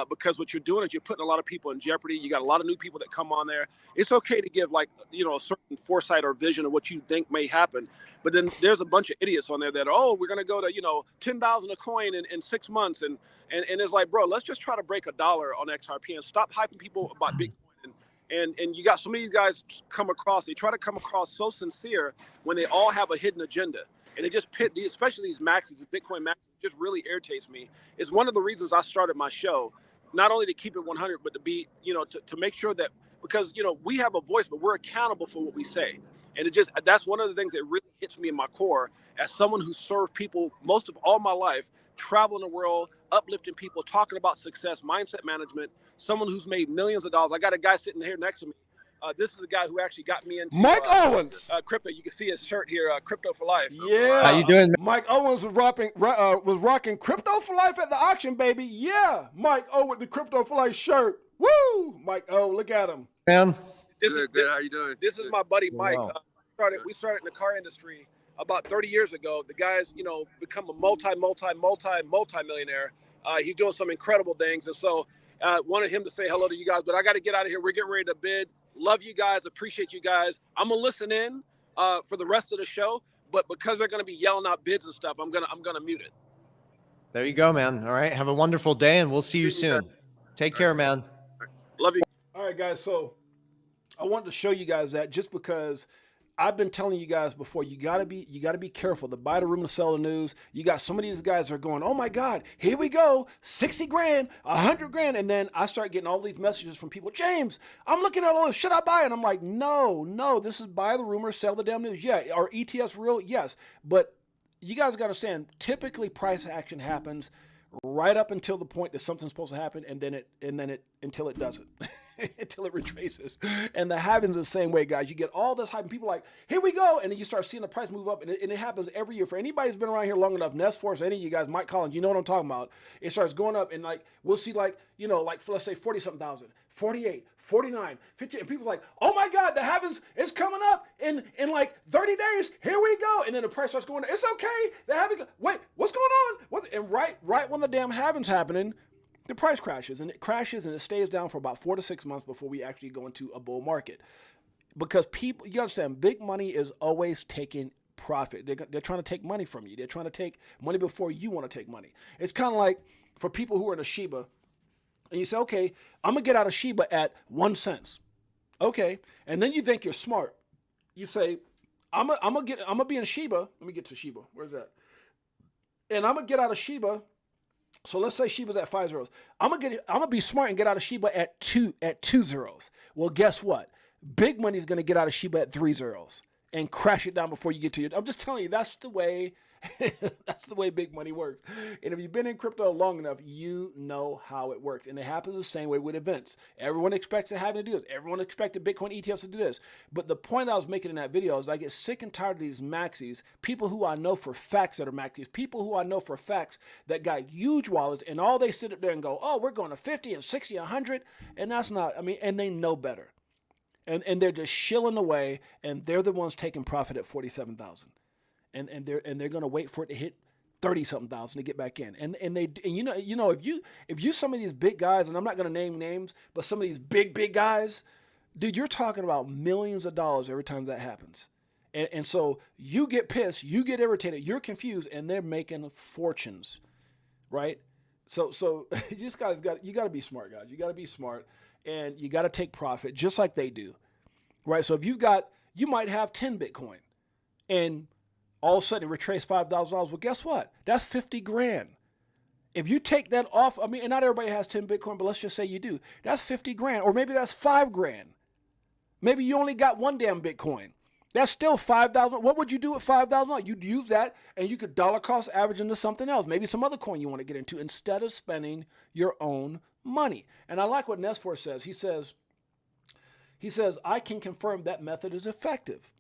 Because what you're doing is you're putting a lot of people in jeopardy. You got a lot of new people that come on there. It's okay to give a certain foresight or vision of what you think may happen, but then there's a bunch of idiots on there that we're gonna go to 10,000 a coin in 6 months, and it's like, bro, let's just try to break $1 on XRP and stop hyping people about Bitcoin. And you got some of these guys they try to come across so sincere when they all have a hidden agenda. And it just especially these maxis, the Bitcoin maxis, just really irritates me. It's one of the reasons I started my show, not only to keep it 100, but to be, to make sure that, because, we have a voice, but we're accountable for what we say. And that's one of the things that really hits me in my core as someone who served people most of all my life, traveling the world, uplifting people, talking about success, mindset management, someone who's made millions of dollars. I got a guy sitting here next to me. This is the guy who actually got me into Mike Owens. crypto. You can see his shirt here, Crypto for Life. Yeah. How you doing, man? Mike Owens was rocking Crypto for Life at the auction, baby. Yeah. Mike O with the Crypto for Life shirt. Woo! Mike O, look at him. Man, Good. How you doing? This is my buddy Mike. Wow. We started in the car industry about 30 years ago. The guy's, become a multi-millionaire. He's doing some incredible things. And so wanted him to say hello to you guys, but I got to get out of here. We're getting ready to bid. Love you guys. Appreciate you guys. I'm going to listen in for the rest of the show, but because they're going to be yelling out bids and stuff, I'm going to mute it. there you go, man. All right. Have a wonderful day, and we'll see you soon. Take care, man. Love you. All right, guys. So I wanted to show you guys that just because I've been telling you guys before, you gotta be careful. The buy the rumor, sell the news. You got some of these guys that are going, oh my God, here we go, 60 grand, 100 grand. And then I start getting all these messages from people, James, I'm looking at all this, should I buy it? And I'm like, no, this is buy the rumor, sell the damn news. Yeah, are ETFs real? Yes. But you guys gotta understand, typically price action happens right up until the point that something's supposed to happen, and then it until it doesn't, until it retraces. And the halving's the same way, guys. You get all this hype, and people are like, here we go, and then you start seeing the price move up, and it happens every year. For anybody who's been around here long enough, Nest Force, any of you guys, Mike Collins, you know what I'm talking about. It starts going up, and we'll see let's say 40-something thousand, 48, 49, 50, and people's like, oh my God, the halvings is coming up in 30 days. Here we go, and then the price starts going. It's okay. The halving. Wait, what's going on? And right when the damn halving's happening, the price crashes, and it stays down for about 4 to 6 months before we actually go into a bull market. Because people, you understand, big money is always taking profit. They're trying to take money from you. They're trying to take money before you want to take money. It's kind of like for people who are in a Shiba, and you say, okay, I'm going to get out of Shiba at 1 cent. Okay. And then you think you're smart. You say, I'm going to be in Shiba. Let me get to Shiba. Where's that? And I'm going to get out of Shiba. So let's say Shiba's at 5 zeros. I'm gonna be smart and get out of Shiba at 2 zeros. Well, guess what? Big money is gonna get out of Shiba at 3 zeros and crash it down before you get to your. I'm just telling you, that's the way big money works. And if you've been in crypto long enough, you know how it works. And it happens the same way with events. Everyone expects to have to do this. Everyone expected Bitcoin ETFs to do this. But the point I was making in that video is I get sick and tired of these maxis, people who I know for facts that are maxis, people who I know for facts that got huge wallets, and all they sit up there and go, oh, we're going to 50 and 60, 100. And that's not, and they know better. And they're just shilling away, and they're the ones taking profit at 47,000. And they're gonna wait for it to hit 30-something thousand to get back in. And if you some of these big guys, and I'm not gonna name names, but some of these big guys, dude, you're talking about millions of dollars every time that happens. And so you get pissed, you get irritated, you're confused, and they're making fortunes, right? So you just guys got to be smart, guys. You got to be smart, and you got to take profit just like they do, right? So if you might have 10 Bitcoin, and all of a sudden it retraced $5,000. Well, guess what? That's 50 grand. If you take that off, I mean, and not everybody has 10 Bitcoin, but let's just say you do. That's 50 grand, or maybe that's 5 grand. Maybe you only got one damn Bitcoin. That's still 5,000. What would you do with 5,000? You'd use that and you could dollar cost average into something else. Maybe some other coin you want to get into instead of spending your own money. And I like what Nesfor says. He says, I can confirm that method is effective.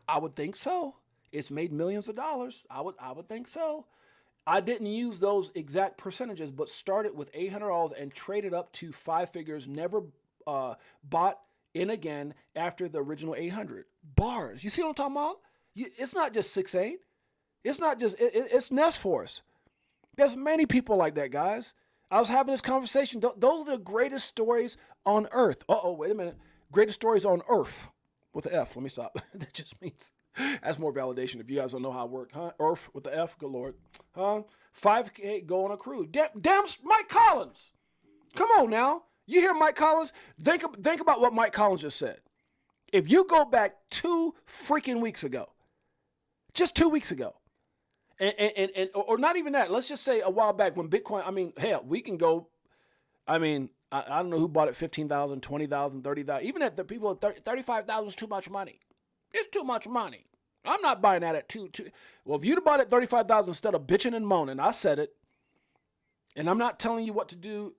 I would think so. It's made millions of dollars. I would think so. I didn't use those exact percentages, but started with $800 and traded up to 5 figures, never bought in again after the original 800. Bars. You see what I'm talking about? It's not just 6-8. It's not just, it's Nesforce. There's many people like that, guys. I was having this conversation. Those are the greatest stories on earth. Uh-oh, wait a minute. Greatest stories on earth with an F. Let me stop. That just means, that's more validation if you guys don't know how I work, huh? Earth with the F, good Lord. Huh? 5K go on a cruise. Damn Mike Collins. Come on now. You hear Mike Collins? Think about what Mike Collins just said. If you go back 2 freaking weeks ago, just 2 weeks ago, or not even that, let's just say a while back when Bitcoin, I mean, hell, we can go, I mean, I don't know who bought it, 15,000, 20,000, 30,000. Even at the people at 35,000 is too much money. It's too much money. I'm not buying that at two. Well, if you'd have bought it at 35,000 instead of bitching and moaning, I said it. And I'm not telling you what to do.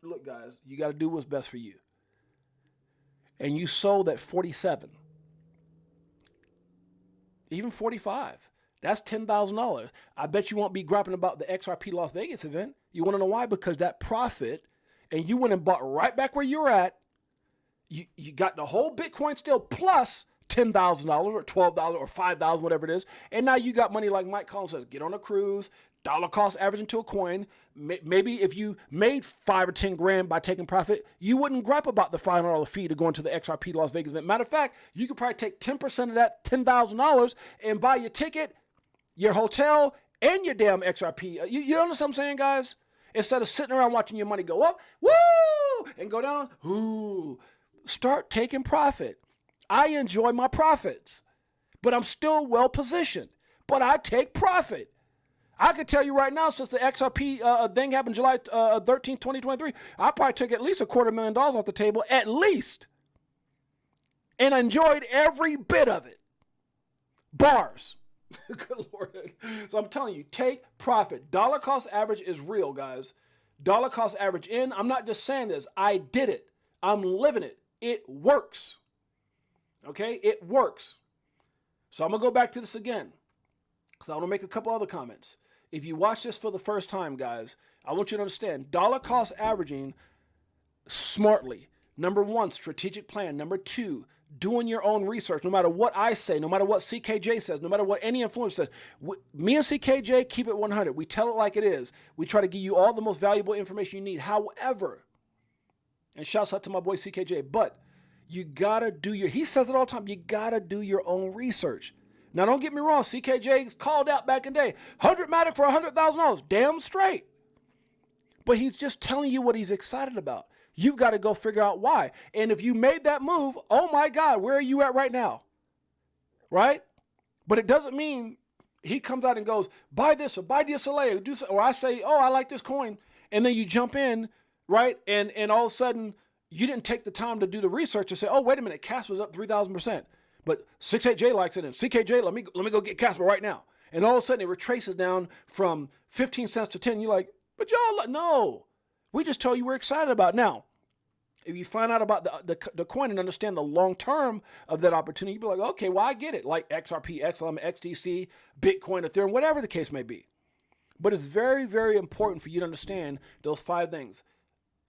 Look, guys, you got to do what's best for you. And you sold at 47, even 45. That's $10,000. I bet you won't be griping about the XRP Las Vegas event. You want to know why? Because that profit, and you went and bought right back where you were at. You got the whole Bitcoin still plus $10,000 or $12 or $5,000, whatever it is. And now you got money like Mike Collins says, get on a cruise, dollar cost average into a coin. Maybe if you made 5 or 10 grand by taking profit, you wouldn't gripe about the $500 fee to go into the XRP Las Vegas event. Matter of fact, you could probably take 10% of that $10,000 and buy your ticket, your hotel, and your damn XRP. You understand what I'm saying, guys? Instead of sitting around watching your money go up, woo, and go down, whoo. Start taking profit. I enjoy my profits, but I'm still well positioned. But I take profit. I can tell you right now, since the XRP thing happened July 13th, 2023, I probably took at least $250,000 off the table, at least. And I enjoyed every bit of it. Bars. Good Lord. So I'm telling you, take profit. Dollar cost average is real, guys. Dollar cost average in. I'm not just saying this. I did it. I'm living it. It works. Okay? It works. So I'm going to go back to this again, because I want to make a couple other comments. If you watch this for the first time, guys, I want you to understand dollar cost averaging smartly. Number 1, strategic plan. Number 2, doing your own research. No matter what I say, no matter what 68Jay says, no matter what any influencer says, me and 68Jay keep it 100. We tell it like it is. We try to give you all the most valuable information you need. However, and shouts out to my boy 68Jay, but you gotta he says it all the time, you gotta do your own research. Now, don't get me wrong, 68Jay's called out back in the day, 100 Matic for $100,000, damn straight. But he's just telling you what he's excited about. You've got to go figure out why. And if you made that move, oh my God, where are you at right now? Right? But it doesn't mean he comes out and goes, buy this or buy DSLA, or I say, oh, I like this coin. And then you jump in, right? And all of a sudden, you didn't take the time to do the research and say, oh, wait a minute, Casper's up 3,000%. But 68Jay likes it, and 68Jay, let me go get Casper right now. And all of a sudden, it retraces down from 15 cents to 10. You're like, but y'all, no. We just told you we're excited about it. Now, if you find out about the coin and understand the long term of that opportunity, you'd be like, okay, well, I get it. Like XRP, XLM, XDC, Bitcoin, Ethereum, whatever the case may be. But it's very, very important for you to understand those 5 things.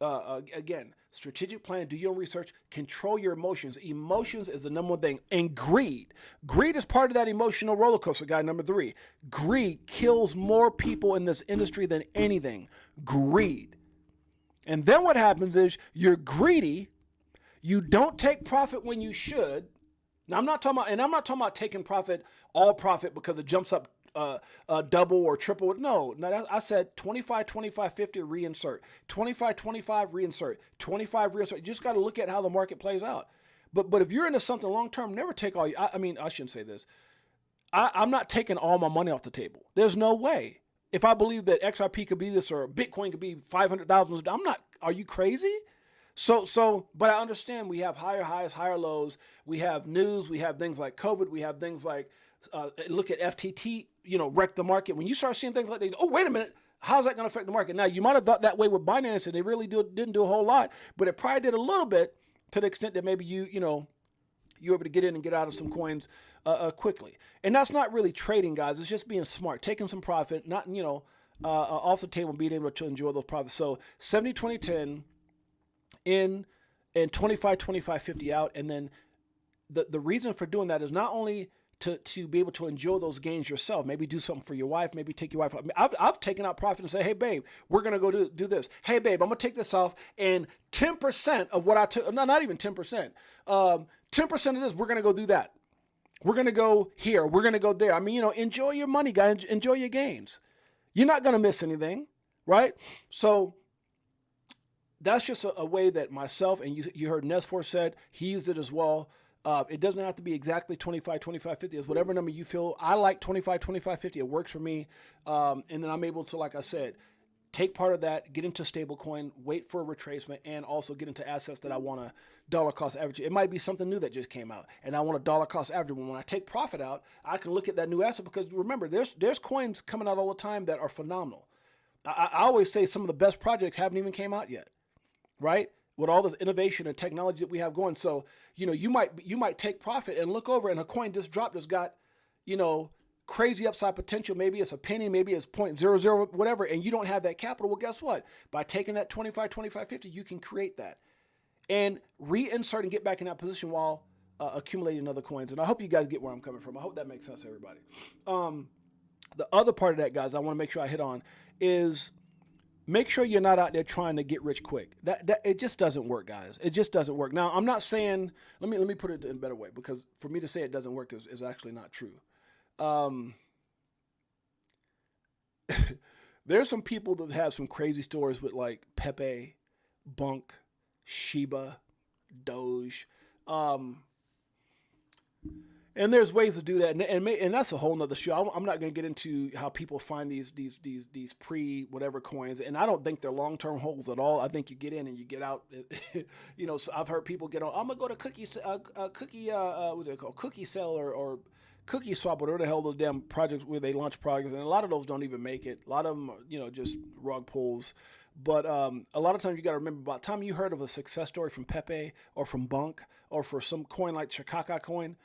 Again, strategic plan, do your own research, control your emotions. Emotions is the number 1 thing. And greed. Greed is part of that emotional roller coaster, guy number 3. Greed kills more people in this industry than anything. Greed. And then what happens is you're greedy. You don't take profit when you should. Now, I'm not talking about taking profit, all profit, because it jumps up double or triple. No, I said 25, 25, 50, reinsert. 25, 25, reinsert. 25, reinsert. You just got to look at how the market plays out. But if you're into something long term, never take all. I shouldn't say this. I'm not taking all my money off the table. There's no way. if I believe that XRP could be this or Bitcoin could be 500,000, I'm not. Are you crazy? But I understand we have higher highs, higher lows. We have news. We have things like COVID. We have things like look at FTT. Wreck the market. When you start seeing things like that, oh wait a minute. How's that going to affect the market? Now, you might have thought that way with Binance, and they really didn't do a whole lot, but it probably did a little bit to the extent that maybe you were able to get in and get out of some coins quickly. And that's not really trading, guys. It's just being smart, taking some profit, not off the table, being able to enjoy those profits. So 70, 20, 10 in, and 25, 25, 50 out. And then the reason for doing that is not only to be able to enjoy those gains yourself. Maybe do something for your wife. Maybe take your wife out. I've taken out profit and say, hey, babe, we're going to go do this. Hey, babe, I'm going to take this off. And 10% of what I took, no, not even 10%. 10% of this, we're going to go do that. We're going to go here. We're going to go there. I mean, enjoy your money, guys. Enjoy your gains. You're not going to miss anything, right? So that's just a way that myself, and you heard Nesfor said, he used it as well. It doesn't have to be exactly 25, 25, 50. It's whatever number you feel. I like 25, 25, 50. It works for me. And then I'm able to, like I said, take part of that, get into stablecoin, wait for a retracement, and also get into assets that I want to dollar cost average. It might be something new that just came out, and I want a dollar cost average. When I take profit out, I can look at that new asset, because remember, there's coins coming out all the time that are phenomenal. I always say some of the best projects haven't even came out yet, right? With all this innovation and technology that we have going. So, you might take profit and look over and a coin just dropped that's got, crazy upside potential. Maybe it's a penny, maybe it's 0.00, whatever, and you don't have that capital. Well, guess what? By taking that 25, 25, 50, you can create that and reinsert and get back in that position while accumulating other coins. And I hope you guys get where I'm coming from. I hope that makes sense to everybody. The other part of that, guys, I want to make sure I hit on is make sure you're not out there trying to get rich quick. That it just doesn't work, guys. It just doesn't work. Now, I'm not saying, let me put it in a better way, because for me to say it doesn't work is actually not true. There's some people that have some crazy stories with like Pepe, Bunk, Shiba, Doge. And there's ways to do that, and that's a whole nother show. I'm not going to get into how people find these pre whatever coins, and I don't think they're long term holds at all. I think you get in and you get out. So I've heard people get on. I'm gonna go to what's it called, Cookie Sell or Cookie Swap, whatever the hell those damn projects where they launch projects, and a lot of those don't even make it. A lot of them are, just rug pulls. But a lot of times you got to remember, by the time you heard of a success story from Pepe or from Bunk or for some coin like Chicago coin,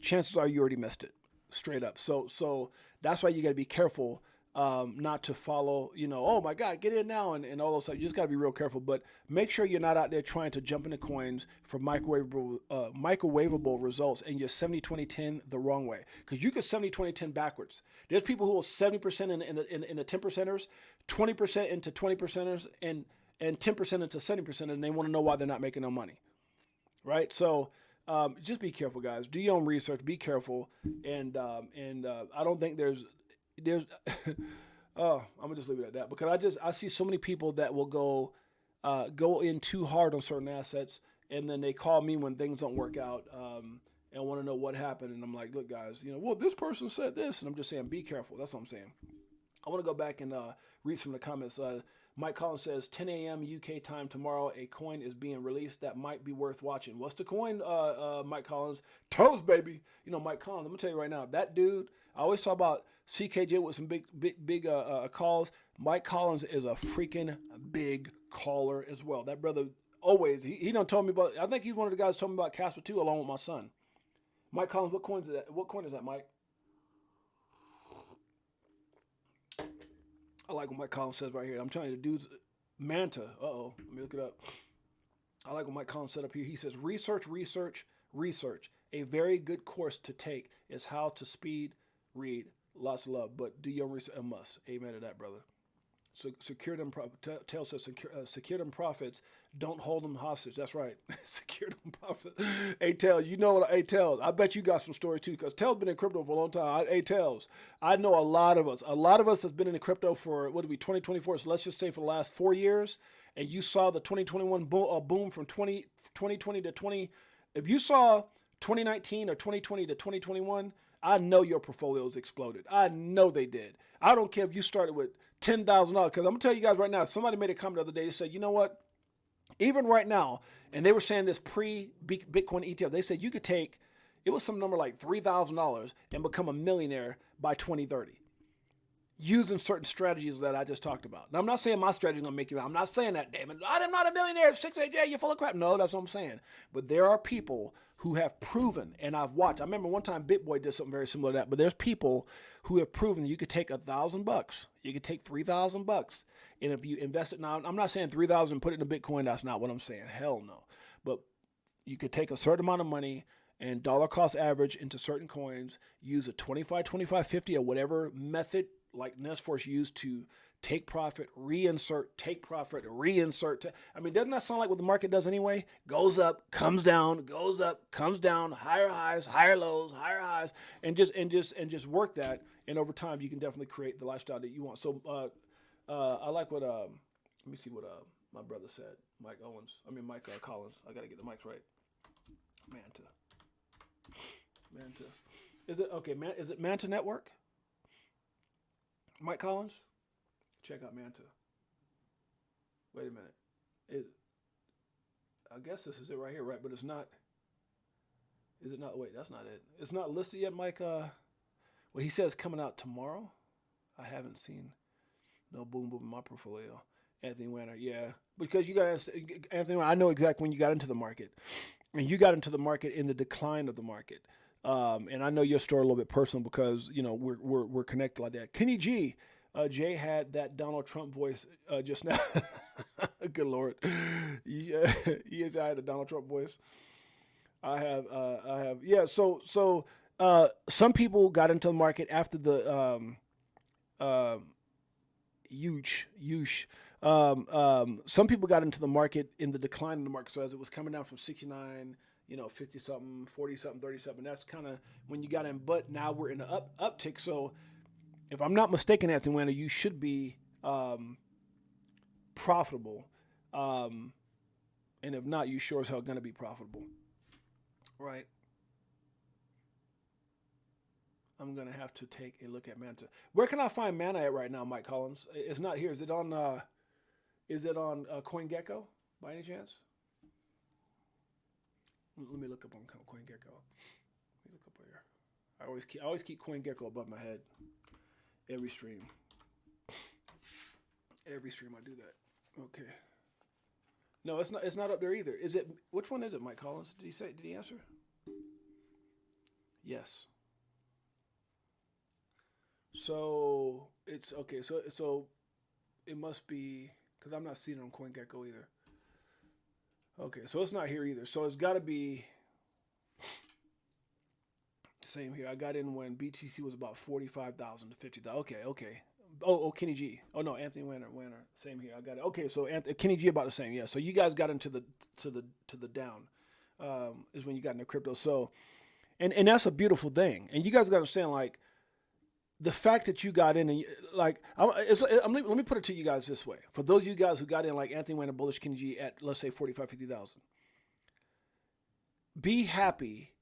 chances are you already missed it, straight up. So that's why you got to be careful not to follow, oh my God, get in now and all those stuff. You just got to be real careful. But make sure you're not out there trying to jump into coins for microwavable results and you're 70, 20, 10 the wrong way. Because you could 70, 20, 10 backwards. There's people who are 70% in the 10 percenters, 20% into 20 percenters, and 10% into 70%, and they want to know why they're not making no money, right? So just be careful, guys. Do your own research. Be careful, and I don't think there's I'm gonna just leave it at that, because I see so many people that will go in too hard on certain assets, and then they call me when things don't work out and want to know what happened, and I'm like, look, guys, well, this person said this, and I'm just saying, be careful. That's what I'm saying. I want to go back and read some of the comments. Mike Collins says, 10 a.m. UK time tomorrow, a coin is being released that might be worth watching. What's the coin, Mike Collins? Toast, baby. Mike Collins, I'm going to tell you right now, that dude, I always talk about CKJ with some big calls. Mike Collins is a freaking big caller as well. That brother always, he done told me about, I think he's one of the guys who told me about Casper too, along with my son. Mike Collins, what coin is that? What coin is that, Mike? I like what Mike Collins says right here. I'm telling you, the dude's Manta. Uh-oh. Let me look it up. I like what Mike Collins said up here. He says, research. A very good course to take is how to speed read. Lots of love, but do your research. A must. Amen to that, brother. So secure them. Tail says, secure them profits. Don't hold them hostage. That's right. Secure them profits. Hey, Tails, hey, Tails, I bet you got some stories too, because Tails been in crypto for a long time. Hey, Tails, I know a lot of us has been in the crypto for, 2024, so let's just say for the last 4 years, and you saw the 2021 boom from 2020 to 20, if you saw 2019 or 2020 to 2021, I know your portfolios exploded. I know they did. I don't care if you started with $10,000, because I'm going to tell you guys right now, somebody made a comment the other day. They said, you know what? Even right now, and they were saying this pre-Bitcoin ETF, they said you could take, it was some number like $3,000 and become a millionaire by 2030 using certain strategies that I just talked about. Now, I'm not saying my strategy is going to make you, I'm not saying that, Damon. I'm not a millionaire, Six8Jay, you're full of crap. No, that's what I'm saying. But there are people who have proven, and I've watched, I remember one time BitBoy did something very similar to that, but there's people who have proven that you could take $1,000, you could take $3,000, and if you invest it now, I'm not saying 3,000 put it in Bitcoin, that's not what I'm saying, hell no. But you could take a certain amount of money and dollar cost average into certain coins, use a 25, 25, 50, or whatever method like Nesforce used to take profit, reinsert, take profit, reinsert. I mean, doesn't that sound like what the market does anyway? Goes up, comes down, goes up, comes down, higher highs, higher lows, higher highs, and just work that. And over time, you can definitely create the lifestyle that you want. So I like what let me see what my brother said, Mike Collins. I got to get the mics right. Manta. Is it okay? Is it Manta Network? Mike Collins? Check out Manta. Wait a minute. I guess this is it right here, right? But it's not. Is it not? Wait, that's not it. It's not listed yet, Mike. Well, he says coming out tomorrow. I haven't seen no boom in my portfolio. Anthony Weiner, yeah. Because you guys, Anthony, I know exactly when you got into the market. And you got into the market in the decline of the market. And I know your story a little bit personal because, you know, we're connected like that. Kenny G, Jay had that Donald Trump voice just now. Good Lord. Yes, I had a Donald Trump voice. I have. Yeah. So some people got into the market after the huge. Some people got into the market in the decline of the market. So as it was coming down from 69, 50 something, 40 something, 30 something, that's kind of when you got in. But now we're in an uptick. So if I'm not mistaken, Anthony Weiner, you should be profitable. And if not, you sure as hell going to be profitable. Right. I'm going to have to take a look at Manta. Where can I find Mana at right now, Mike Collins? It's not here. Is it on CoinGecko by any chance? Let me look up on CoinGecko. Let me look up here. I always keep CoinGecko above my head. Every stream I do that. Okay. No, it's not up there either. Is it? Which one is it, Mike Collins? Did he answer? Yes. So it's okay. So it must be because I'm not seeing it on CoinGecko either. Okay, so it's not here either. So it's got to be same here. I got in when BTC was about 45,000 to 50,000. Okay. Oh, Kenny G. Oh no, Anthony Weiner. Same here. I got it. Okay, so Kenny G about the same. Yeah. So you guys got into the down is when you got into crypto. So and that's a beautiful thing. And you guys got to understand like. The fact that you got in, and like, let me put it to you guys this way. For those of you guys who got in, like Anthony Weiner, Bullish Kenny G at, let's say, 45, 50,000, be happy.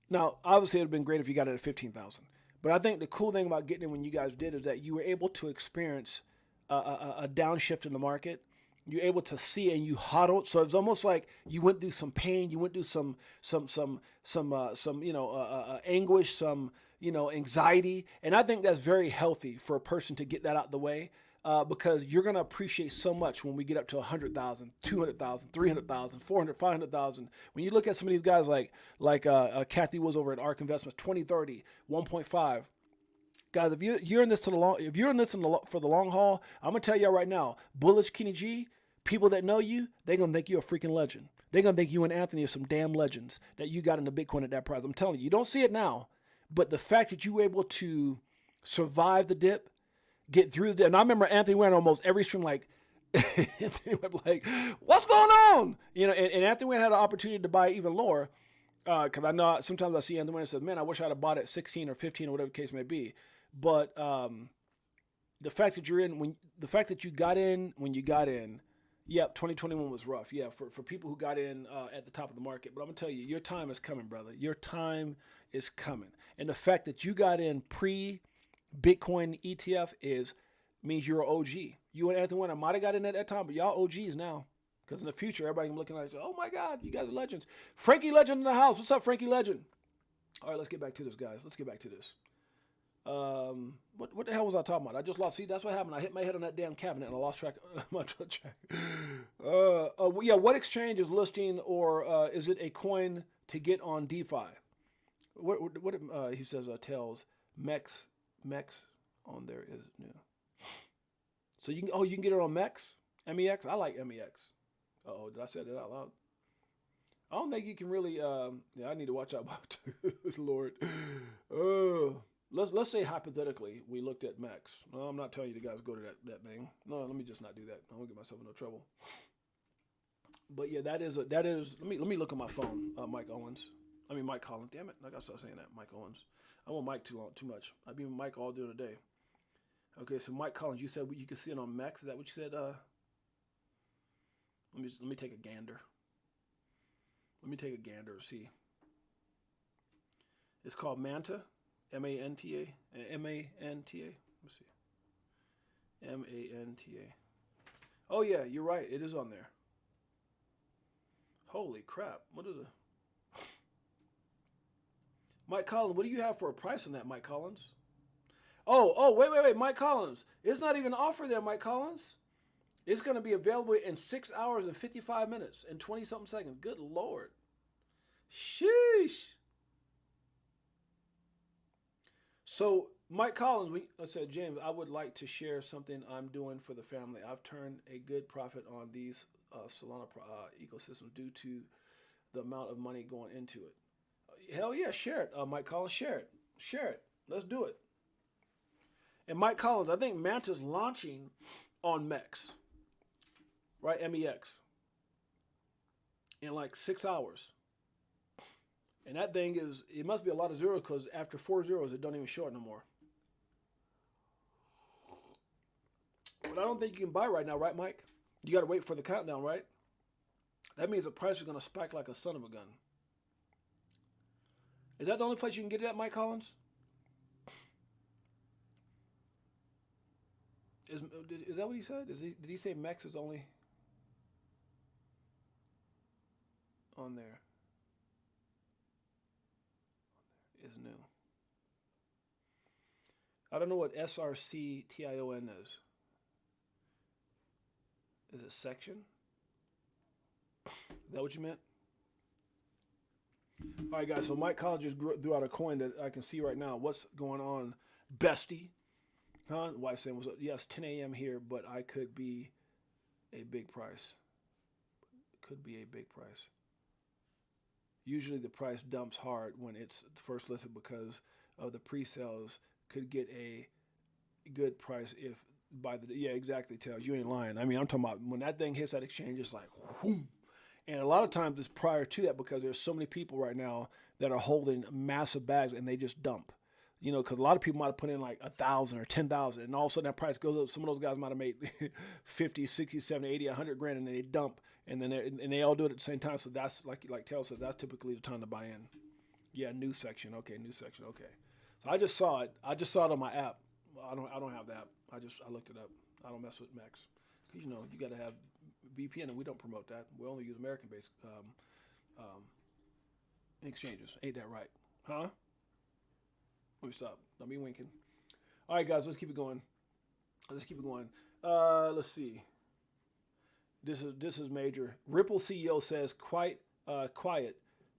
Now, obviously, it would have been great if you got it at 15,000. But I think the cool thing about getting in when you guys did is that you were able to experience a downshift in the market. You're able to see and you hodled. So it's almost like you went through some pain. You went through some anguish, some anxiety. And I think that's very healthy for a person to get that out the way because you're going to appreciate so much when we get up to 100,000, 200,000, 300,000, 400, 500,000. When you look at some of these guys like Kathy was over at ARK Investments, 20, 30, 1.5. Guys, if you're in this for the long haul, I'm gonna tell y'all right now, Bullish Kenny G, people that know you, they're gonna think you're a freaking legend. They're gonna think you and Anthony are some damn legends that you got into Bitcoin at that price. I'm telling you don't see it now, but the fact that you were able to survive the dip, get through the dip, and I remember Anthony went almost every stream like, Anthony went like, what's going on? And Anthony Wynn had an opportunity to buy even lower, because I know sometimes I see Anthony Wynn and says, man, I wish I'd have bought it at 16 or 15 or whatever the case may be. But the fact that you got in when you got in, yep, 2021 was rough. Yeah, for people who got in at the top of the market. But I'm gonna tell you, your time is coming, brother. Your time is coming. And the fact that you got in pre-Bitcoin ETF means you're an OG. You and Anthony Winter might have got in at that time, but y'all OGs now. Because in the future, everybody can be looking like, oh my God, you guys are legends. Frankie Legend in the house. What's up, Frankie Legend? All right, let's get back to this, guys. Let's get back to this. What the hell was I talking about? I just lost. See, that's what happened. I hit my head on that damn cabinet and I lost track. Yeah. What exchange is listing, or is it a coin to get on DeFi? What he says tells Mex on there is new. So you can get it on MEX. I like MEX. Oh, did I say that out loud? I don't think you can really. I need to watch out about this, Lord. Let's say hypothetically we looked at MEX. No, I'm not telling you the guys go to that thing. No, let me just not do that. I won't get myself in no trouble. But yeah, that is. Let me look at my phone. Mike Collins. Damn it! I gotta start saying that. Mike Owens. I want Mike too much. I've been Mike all during the day. Okay, so Mike Collins, you said you could see it on MEX. Is that what you said? Let me take a gander. See. It's called Manta. Manta. Manta. Let me see. Manta. Oh yeah, you're right. It is on there. Holy crap! What is it? Mike Collins, what do you have for a price on that, Mike Collins? Oh, wait, Mike Collins. It's not even an offer there, Mike Collins. It's going to be available in 6 hours and 55 minutes and 20-something seconds. Good Lord. Sheesh. So, Mike Collins, I said, James, I would like to share something I'm doing for the family. I've turned a good profit on these Solana ecosystems due to the amount of money going into it. Hell yeah, share it. Mike Collins, share it. Let's do it. And Mike Collins, I think Manta's launching on MEX, right? MEX. In like 6 hours. And that thing it must be a lot of zeros because after 4 zeros, it don't even show it no more. But I don't think you can buy right now, right, Mike? You got to wait for the countdown, right? That means the price is going to spike like a son of a gun. Is that the only place you can get it at, Mike Collins? Is that what he said? Did he say MEX is only on there? Is new. I don't know what SRCTION is. Is it section? Is that what you meant? All right, guys. So Mike Collins just threw out a coin that I can see right now. What's going on, bestie? Huh? Wife saying was yes, 10 a.m. here, but I could be a big price. Could be a big price. Usually the price dumps hard when it's first listed because of the pre-sales. Could get a good price if by the exactly. Tells you ain't lying. I mean, I'm talking about when that thing hits that exchange, it's like whoom. And a lot of times it's prior to that because there's so many people right now that are holding massive bags and they just dump. You know, because a lot of people might have put in like 1,000 or 10,000 and all of a sudden that price goes up. Some of those guys might have made 50, 60, 70, 80, 100 grand and then they dump and then they all do it at the same time. So that's like Taylor said, that's typically the time to buy in. Yeah, new section. Okay, new section. Okay. So I just saw it. On my app. I don't have the app. I looked it up. I don't mess with MEX. Because, you know, you got to have VPN and we don't promote that. We only use American-based exchanges. Ain't that right? Huh? Let me stop. Don't be winking. All right, guys, let's keep it going. Let's see. This is major. Ripple CEO says quiet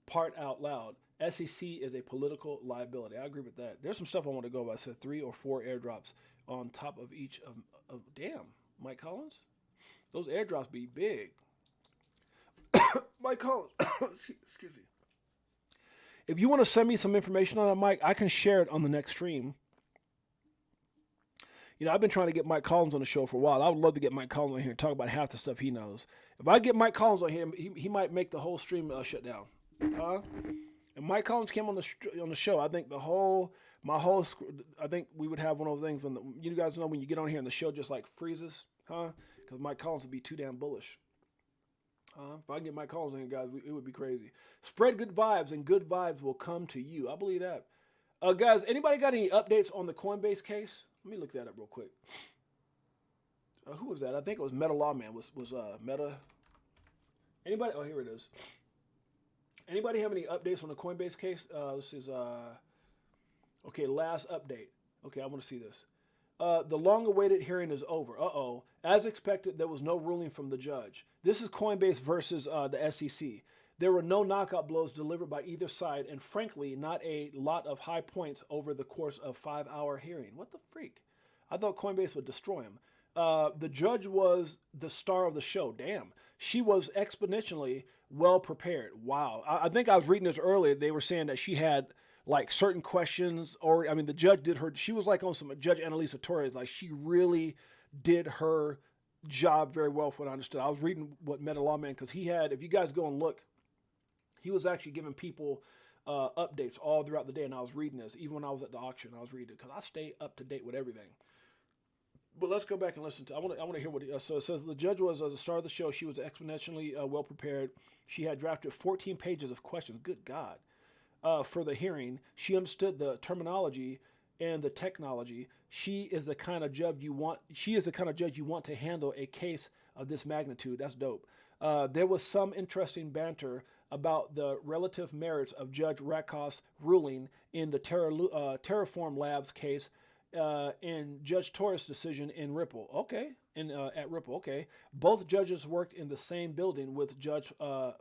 part out loud. SEC is a political liability. I agree with that. There's some stuff I want to go about. I said 3 or 4 airdrops on top of each of damn, Mike Collins? Those airdrops be big. Mike Collins, excuse me. If you want to send me some information on that, Mike, I can share it on the next stream. You know, I've been trying to get Mike Collins on the show for a while. I would love to get Mike Collins on here and talk about half the stuff he knows. If I get Mike Collins on here, he might make the whole stream shut down. And Mike Collins came on the show. I think I think we would have one of those things when you guys know when you get on here and the show just like freezes, huh? Because Mike Collins would be too damn bullish. If I get Mike Collins in here, guys, it would be crazy. Spread good vibes, and good vibes will come to you. I believe that. Guys, anybody got any updates on the Coinbase case? Let me look that up real quick. Who was that? I think it was Meta Lawman. Was Meta? Anybody? Oh, here it is. Anybody have any updates on the Coinbase case? This is okay. Last update. Okay, I want to see this. The long-awaited hearing is over. As expected, there was no ruling from the judge. This is Coinbase versus the SEC. There were no knockout blows delivered by either side, and frankly, not a lot of high points over the course of 5-hour hearing. What the freak? I thought Coinbase would destroy him. The judge was the star of the show. Damn. She was exponentially well prepared. Wow. I think I was reading this earlier. They were saying that she had like certain questions, or I mean, the judge did her. She was like on some Judge Annalisa Torres. Like she really did her job very well, from what I understood. I was reading what Meta Lawman, because he had, if you guys go and look, he was actually giving people updates all throughout the day, and I was reading this. Even when I was at the auction, I was reading it because I stay up to date with everything. But let's go back and listen to. I want to hear what. So it says the judge was the star of the show. She was exponentially well prepared. She had drafted 14 pages of questions. Good God, for the hearing. She understood the terminology and the technology. She is the kind of judge you want. She is the kind of judge you want to handle a case of this magnitude. That's dope. There was some interesting banter about the relative merits of Judge Rakoff's ruling in the Terraform Labs case. And Judge Torres' decision in Ripple. Okay. At Ripple. Okay. Both judges worked in the same building with Judge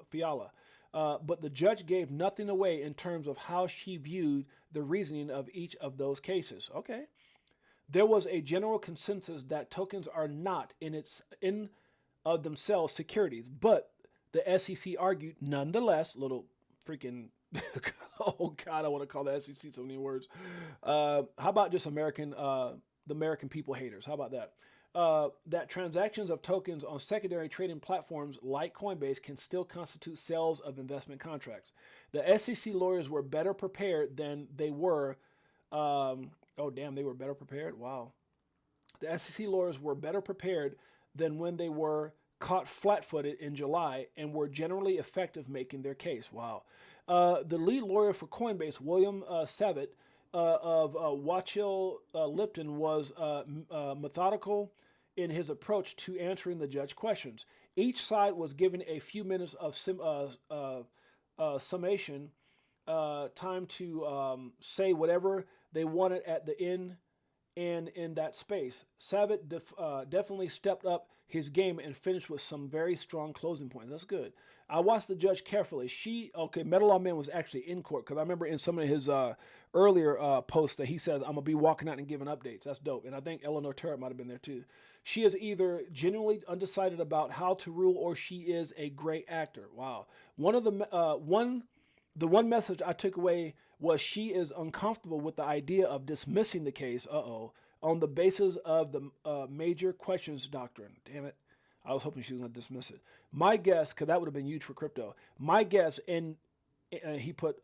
Fiala. But the judge gave nothing away in terms of how she viewed the reasoning of each of those cases. Okay. There was a general consensus that tokens are not in of themselves securities, but the SEC argued nonetheless, little freaking oh God, I want to call the SEC so many words. How about just the American people haters? How about that? That transactions of tokens on secondary trading platforms like Coinbase can still constitute sales of investment contracts. The SEC lawyers were better prepared than they were. They were better prepared. Wow. The SEC lawyers were better prepared than when they were caught flat-footed in July and were generally effective making their case. Wow. The lead lawyer for Coinbase, William Savitt of Watchill Lipton, was methodical in his approach to answering the judge questions. Each side was given a few minutes of summation, time to say whatever they wanted at the end and in that space. Savitt definitely stepped up his game and finished with some very strong closing points. That's good. I watched the judge carefully. Metal Lawman was actually in court, because I remember in some of his earlier posts that he says, I'm going to be walking out and giving updates. That's dope. And I think Eleanor Turret might have been there too. She is either genuinely undecided about how to rule, or she is a great actor. Wow. The one message I took away was she is uncomfortable with the idea of dismissing the case, on the basis of the major questions doctrine. Damn it. I was hoping she was going to dismiss it. My guess, because that would have been huge for crypto. My guess, and he put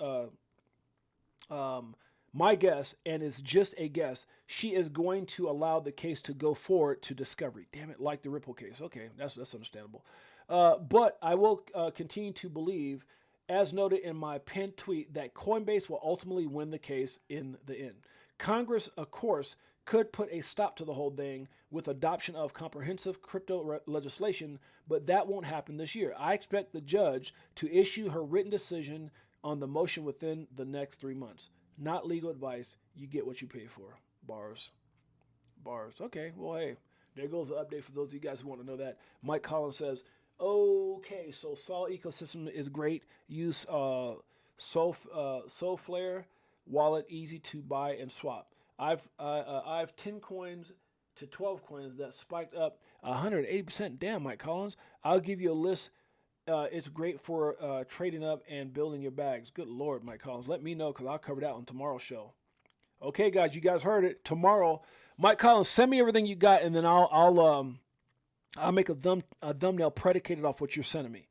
my guess, and it's just a guess, she is going to allow the case to go forward to discovery. Damn it, like the Ripple case. Okay, that's understandable. But I will continue to believe, as noted in my pinned tweet, that Coinbase will ultimately win the case in the end. Congress, of course, could put a stop to the whole thing with adoption of comprehensive crypto legislation, but that won't happen this year. I expect the judge to issue her written decision on the motion within the next 3 months. Not legal advice. You get what you pay for. Bars. Okay, well, hey, there goes the update for those of you guys who want to know that. Mike Collins says, okay, so Sol ecosystem is great. Use Solflare wallet, easy to buy and swap. I've 10 coins to 12 coins that spiked up 180%. Damn, Mike Collins. I'll give you a list. It's great for trading up and building your bags. Good Lord, Mike Collins. Let me know, because I'll cover that on tomorrow's show. Okay, guys, you guys heard it. Tomorrow, Mike Collins, send me everything you got, and then I'll make a thumbnail predicated off what you're sending me.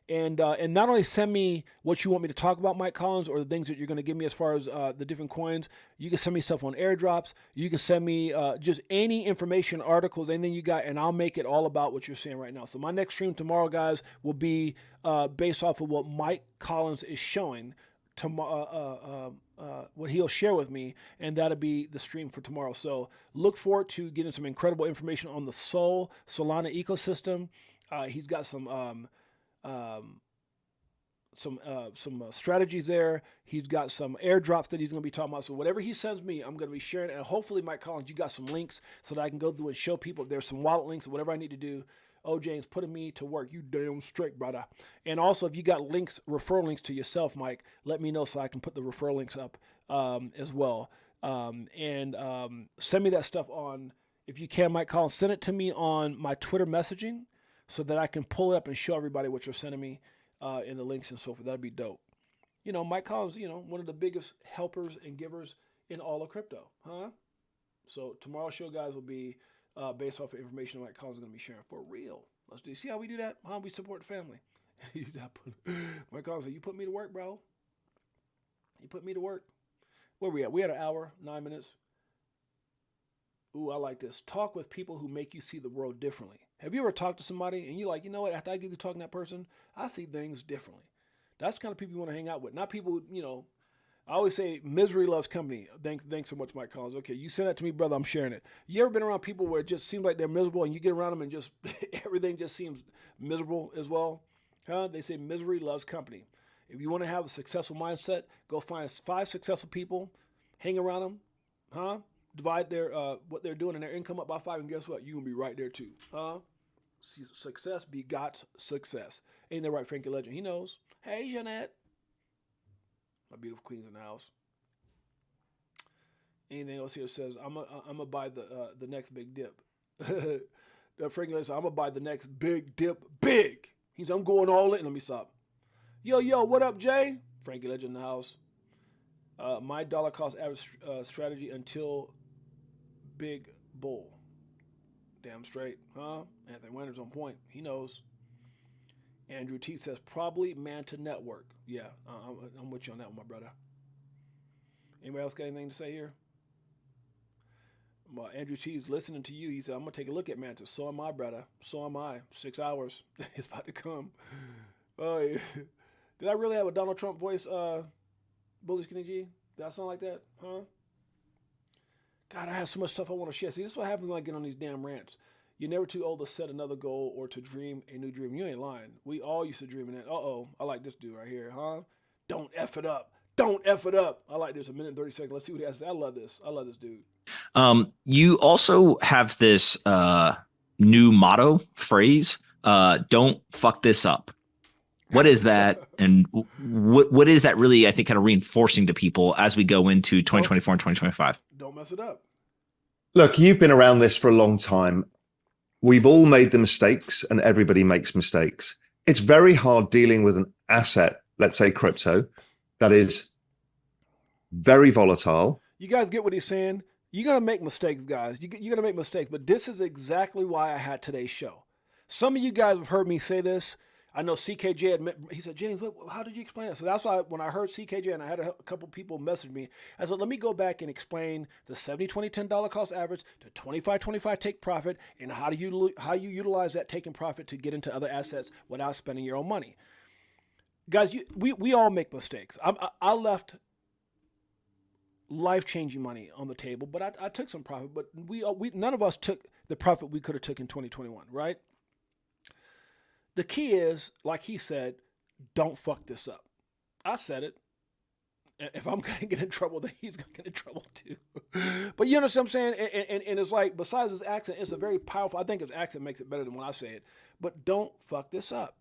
And not only send me what you want me to talk about, Mike Collins, or the things that you're going to give me as far as the different coins. You can send me stuff on airdrops. You can send me just any information, articles, anything you got, and I'll make it all about what you're saying right now. So my next stream tomorrow, guys, will be based off of what Mike Collins is showing tomorrow, what he'll share with me, and that'll be the stream for tomorrow. So look forward to getting some incredible information on the Solana ecosystem. He's got some strategies there. He's got some airdrops that he's going to be talking about. So whatever he sends me, I'm going to be sharing it. And hopefully, Mike Collins, you got some links so that I can go through and show people if there's some wallet links or whatever I need to do. Oh, James, putting me to work. You damn straight, brother. And also, if you got links, referral links to yourself, Mike, let me know so I can put the referral links up as well. Send me that stuff on, if you can, Mike Collins, send it to me on my Twitter messaging so that I can pull it up and show everybody what you're sending me in the links and so forth. That'd be dope. Mike Collins, one of the biggest helpers and givers in all of crypto, huh? So tomorrow's show, guys, will be based off of information Mike Collins is going to be sharing for real. Let's do. See how we do that? Huh? We support the family. Mike Collins said, "You put me to work, bro. You put me to work." Where we at? We had an hour, 9 minutes. Ooh, I like this. Talk with people who make you see the world differently. Have you ever talked to somebody and you're like, you know what? After I get to talking to that person, I see things differently. That's the kind of people you want to hang out with. Not people, I always say misery loves company. Thanks so much, Mike Collins. Okay, you send that to me, brother. I'm sharing it. You ever been around people where it just seems like they're miserable and you get around them and just everything just seems miserable as well? Huh? They say misery loves company. If you want to have a successful mindset, go find 5 successful people, hang around them, huh? Divide their what they're doing and their income up by 5, and guess what? You're going to be right there too, huh? Success begots success. Ain't that right, Frankie Legend? He knows. Hey, Jeanette. My beautiful queen's in the house. Anything else here says, I'm gonna buy the next big dip. Frankie Legend says, I'm going to buy the next big dip big. He's I'm going all in. Let me stop. Yo, what up, Jay? Frankie Legend in the house. My dollar cost average strategy until big bull. Damn straight, huh? Anthony Winter's on point. He knows. Andrew T says, probably Manta Network. Yeah, I'm with you on that one, my brother. Anybody else got anything to say here? Andrew T is listening to you. He said, I'm going to take a look at Manta. So am I, brother. So am I. 6 hours. It's about to come. Oh, yeah. Did I really have a Donald Trump voice, Bullish Kenny G? Did I sound like that? Huh? God, I have so much stuff I want to share. See, this is what happens when I get on these damn rants. You're never too old to set another goal or to dream a new dream. You ain't lying. We all used to dream in that. Uh-oh, I like this dude right here, huh? Don't F it up. Don't F it up. I like this. 1 minute and 30 seconds. Let's see what he has to say. I love this. I love this dude. You also have this new motto phrase, don't fuck this up. What is that? And what is that really, I think, kind of reinforcing to people as we go into 2024 and 2025? Don't mess it up. Look, you've been around this for a long time. We've all made the mistakes and everybody makes mistakes. It's very hard dealing with an asset, let's say crypto, that is very volatile. You guys get what he's saying? You're going to make mistakes, guys. You're going to make mistakes, but this is exactly why I had today's show. Some of you guys have heard me say this. I know Six8Jay he said, James, how did you explain it? So that's why when I heard Six8Jay and I had a couple people message me, I said, let me go back and explain the 70-20 $10 cost average, the 25-25 take profit, and how you utilize that taking profit to get into other assets without spending your own money. Guys, we all make mistakes. I left life-changing money on the table, but I took some profit, but we none of us took the profit we could have took in 2021, right? The key is, like he said, don't fuck this up. I said it. If I'm going to get in trouble, then he's going to get in trouble too. But you understand what I'm saying? And it's like, besides his accent, it's a very powerful, I think his accent makes it better than when I say it. But don't fuck this up,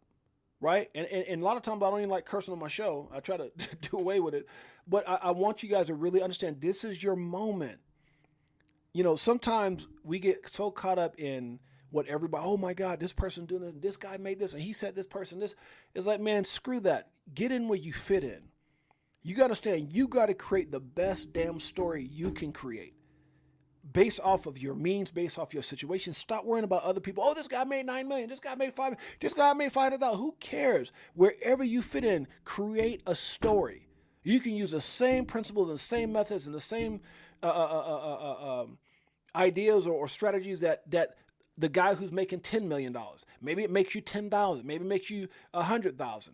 right? And a lot of times I don't even like cursing on my show. I try to do away with it. But I want you guys to really understand this is your moment. Sometimes we get so caught up in what everybody, oh my God, this person doing this, this guy made this, and he said this person this. It's like, man, screw that. Get in where you fit in. You got to understand, you got to create the best damn story you can create based off of your means, based off your situation. Stop worrying about other people. Oh, this guy made 9 million. This guy made 5 million. This guy made 500,000. Who cares? Wherever you fit in, create a story. You can use the same principles and same methods and the same ideas or strategies that the guy who's making $10 million. Maybe it makes you 10,000. Maybe it makes you 100,000.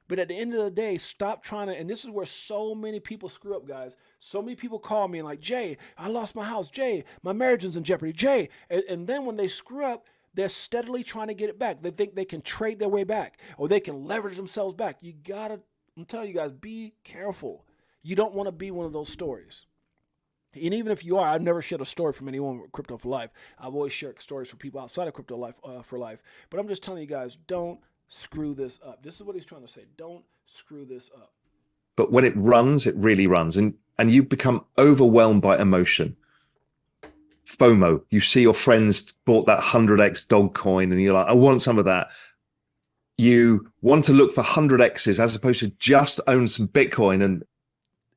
But at the end of the day, stop trying to, and this is where so many people screw up, guys. So many people call me and like, Jay, I lost my house. Jay, my marriage is in jeopardy. Jay. And then when they screw up, they're steadily trying to get it back. They think they can trade their way back or they can leverage themselves back. You gotta, I'm telling you guys, be careful. You don't want to be one of those stories. And even if you are, I've never shared a story from anyone with Crypto for Life. I've always shared stories for people outside of Crypto Life for Life. But I'm just telling you guys, don't screw this up. This is what he's trying to say. Don't screw this up. But when it runs, it really runs. And you become overwhelmed by emotion. FOMO. You see your friends bought that 100x dog coin and you're like, I want some of that. You want to look for 100x's as opposed to just own some Bitcoin. And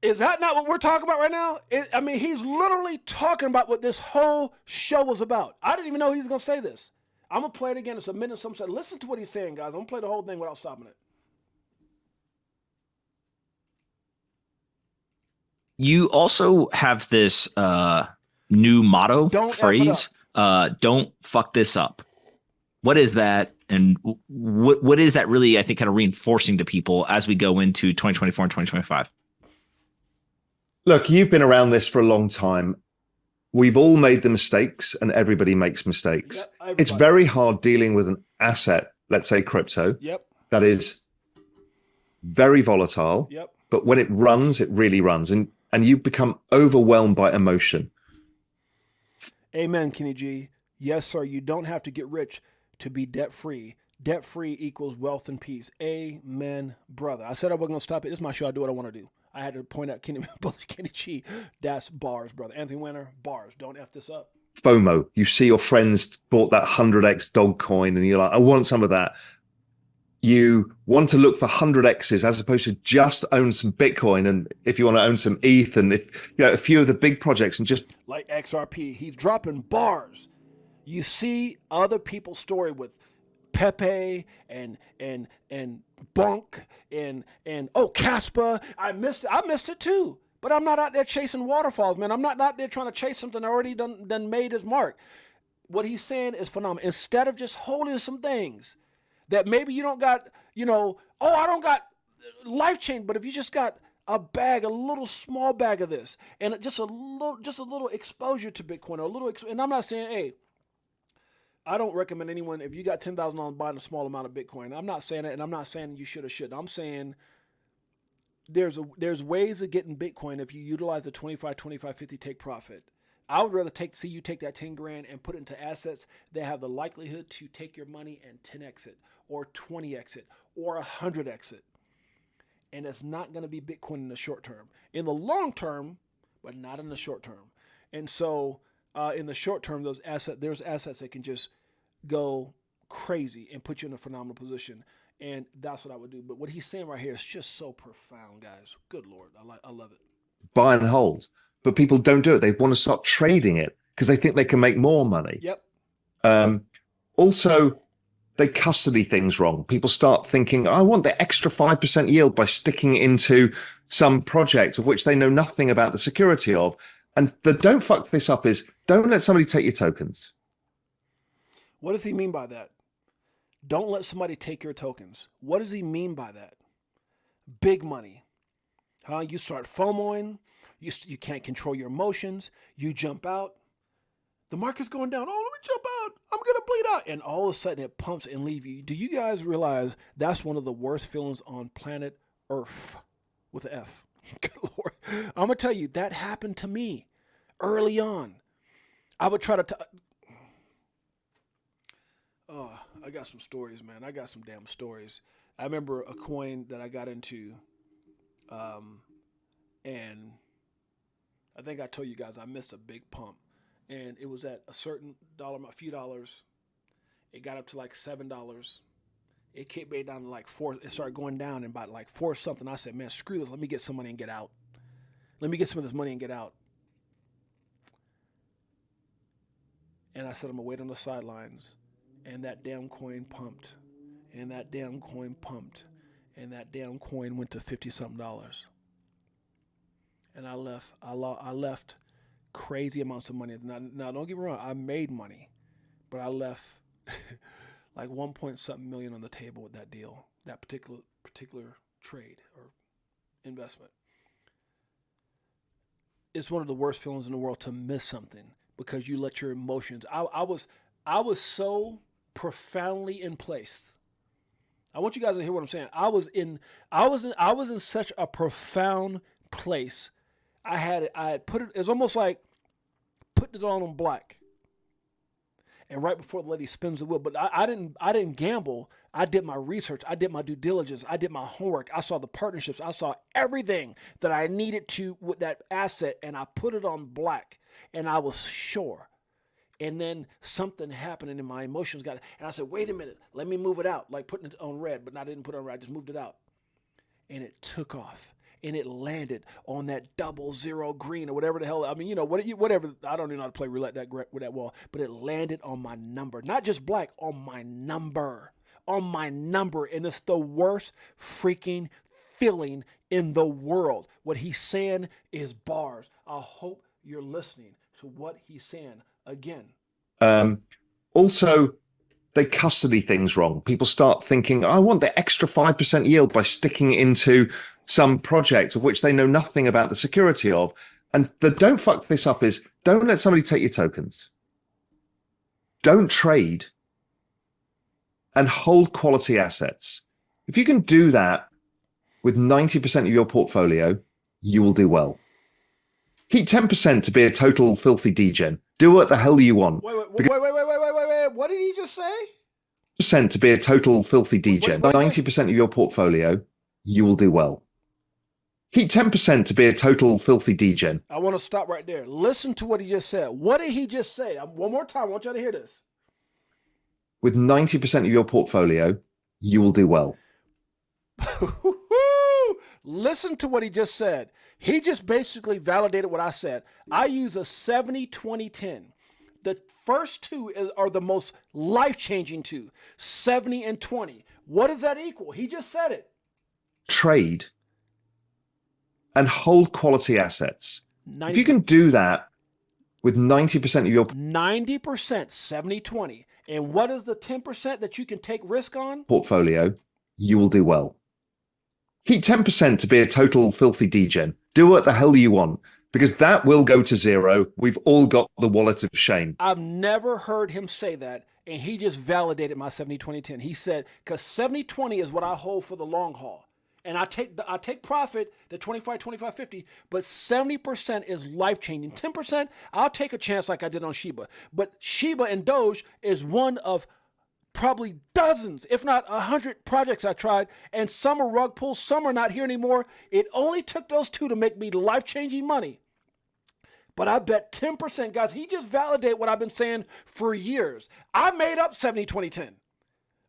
is that not what we're talking about right now? I mean, he's literally talking about what this whole show was about. I didn't even know he was going to say this. I'm going to play it again. It's a minute. Listen to what he's saying, guys. I'm going to play the whole thing without stopping it. You also have this new motto phrase, don't fuck this up. What is that? And what is that really, I think, kind of reinforcing to people as we go into 2024 and 2025? look, you've been around this for a long time. We've all made the mistakes and everybody makes mistakes. Yep, it's very hard dealing with an asset, let's say crypto, that is very volatile. But when it runs, it really runs. And you become overwhelmed by emotion. Amen, Kenny G. Yes, sir. You don't have to get rich to be debt-free. Debt-free equals wealth and peace. Amen, brother. I said I wasn't going to stop it. This is my show. I do what I want to do. I had to point out Kenny G. That's bars, brother. Anthony Winter, bars. Don't F this up. FOMO. You see your friends bought that 100x dog coin and you're like, I want some of that. You want to look for 100x's as opposed to just own some Bitcoin. And if you want to own some ETH and if you know a few of the big projects and just like XRP, he's dropping bars. You see other people's story with Pepe and Bunk and Casper. I missed it too. But I'm not out there chasing waterfalls, man. I'm not out there trying to chase something that already done made his mark. What he's saying is phenomenal. Instead of just holding some things that maybe you don't got, I don't got life change, but if you just got a little small bag of this, and just a little exposure to Bitcoin, or a little, and I'm not saying, hey, I don't recommend anyone, if you got $10,000 buying a small amount of Bitcoin, I'm not saying that, and I'm not saying you should or shouldn't. I'm saying there's ways of getting Bitcoin if you utilize the 25-50 take profit. I would rather see you take that 10 grand and put it into assets that have the likelihood to take your money and 10x it, or 20x it, or 100x it. And it's not going to be Bitcoin in the short term. In the long term, but not in the short term. And so in the short term, there's assets that can just go crazy and put you in a phenomenal position. And that's what I would do. But what he's saying right here is just so profound, guys. Good Lord. I love it. buy and hold. But people don't do it. They want to start trading it because they think they can make more money. Also, they custody things wrong. People start thinking, I want the extra 5% yield by sticking it into some project of which they know nothing about the security of. And the don't fuck this up is don't let somebody take your tokens. What does he mean by that? Don't let somebody take your tokens. What does he mean by that? Big money. You start FOMOing. You can't control your emotions. You jump out. The market's going down. Oh, let me jump out. I'm going to bleed out. And all of a sudden it pumps and leaves you. Do you guys realize that's one of the worst feelings on planet Earth with an F? Good Lord. I'm going to tell you, that happened to me early on. I would try to... I got some stories, man. I got some damn stories. I remember a coin that I got into, and I think I told you guys I missed a big pump. And it was at a certain dollar, a few dollars. It got up to like $7. It came back down to like $4. It started going down and about like $4 something. I said, man, screw this. Let me get some money and get out. Let me get some of this money and get out. And I said, I'm going to wait on the sidelines. And that damn coin pumped. And that damn coin pumped. And that damn coin went to $50-something. And I left crazy amounts of money. Now, don't get me wrong, I made money. But I left like 1 point something million on the table with that deal, that particular trade or investment. It's one of the worst feelings in the world to miss something because you let your emotions. I was so profoundly in place. I want you guys to hear what I'm saying. I was in such a profound place. I had put it. It's almost like putting it on black. And right before the lady spins the wheel, but I didn't gamble. I did my research. I did my due diligence. I did my homework. I saw the partnerships. I saw everything that I needed to with that asset, and I put it on black, and I was sure. And then something happened, and then my emotions got it. And I said, wait a minute, let me move it out, like putting it on red, but I didn't put it on red. I just moved it out. And it took off. And it landed on that 00 green or whatever the hell. I mean, whatever. I don't even know how to play roulette with that wall, but it landed on my number. Not just black, on my number. On my number. And it's the worst freaking feeling in the world. What he's saying is bars. I hope you're listening to what he's saying again. Also, they custody things wrong. People start thinking, I want the extra 5% yield by sticking it into some project of which they know nothing about the security of. And the don't fuck this up is don't let somebody take your tokens. Don't trade and hold quality assets. If you can do that with 90% of your portfolio, you will do well. Keep 10% to be a total filthy degen. Do what the hell you want. Wait. What did he just say? Percent to be a total filthy degen. 90% of your portfolio, you will do well. Keep 10% to be a total filthy degen. I want to stop right there. Listen to what he just said. What did he just say? One more time. I want y'all to hear this. With 90% of your portfolio, you will do well. Listen to what he just said. He just basically validated what I said. I use a 70-20-10. The first two are the most life-changing two, 70 and 20. What does that equal? He just said it. Trade and hold quality assets. If you can do that with 90% of your 90%, 70-20. And what is the 10% that you can take risk on? Portfolio, you will do well. Keep 10% to be a total filthy degen. Do what the hell you want, because that will go to zero. We've all got the wallet of shame. I've never heard him say that, and he just validated my 70-20-10. He said, because 70-20 is what I hold for the long haul. And I take profit, the 25, 25, 50, but 70% is life-changing. 10%, I'll take a chance like I did on Shiba. But Shiba and Doge is one of probably dozens, if not 100 projects I tried, and some are rug pulls, some are not here anymore. It only took those two to make me life-changing money. But I bet 10%, guys, he just validated what I've been saying for years. I made up 70-20-10.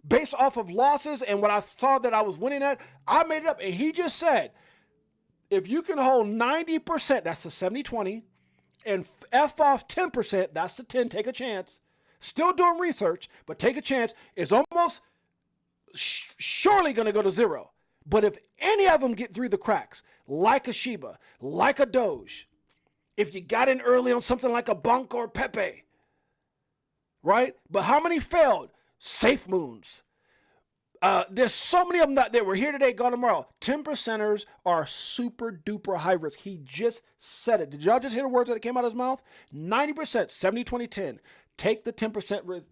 Based off of losses and what I saw that I was winning at, I made it up. And he just said, if you can hold 90%, that's the 70-20, and F off 10%, that's the 10, take a chance. Still doing research, but take a chance. It's almost surely going to go to zero. But if any of them get through the cracks, like a Shiba, like a Doge, if you got in early on something like a Bunk or Pepe, right? But how many failed? Safe moons. There's so many of them that were here today, gone tomorrow. 10%ers are super duper high risk. He just said it. Did y'all just hear the words that came out of his mouth? 90%, 70-20-10. Take the 10% risk.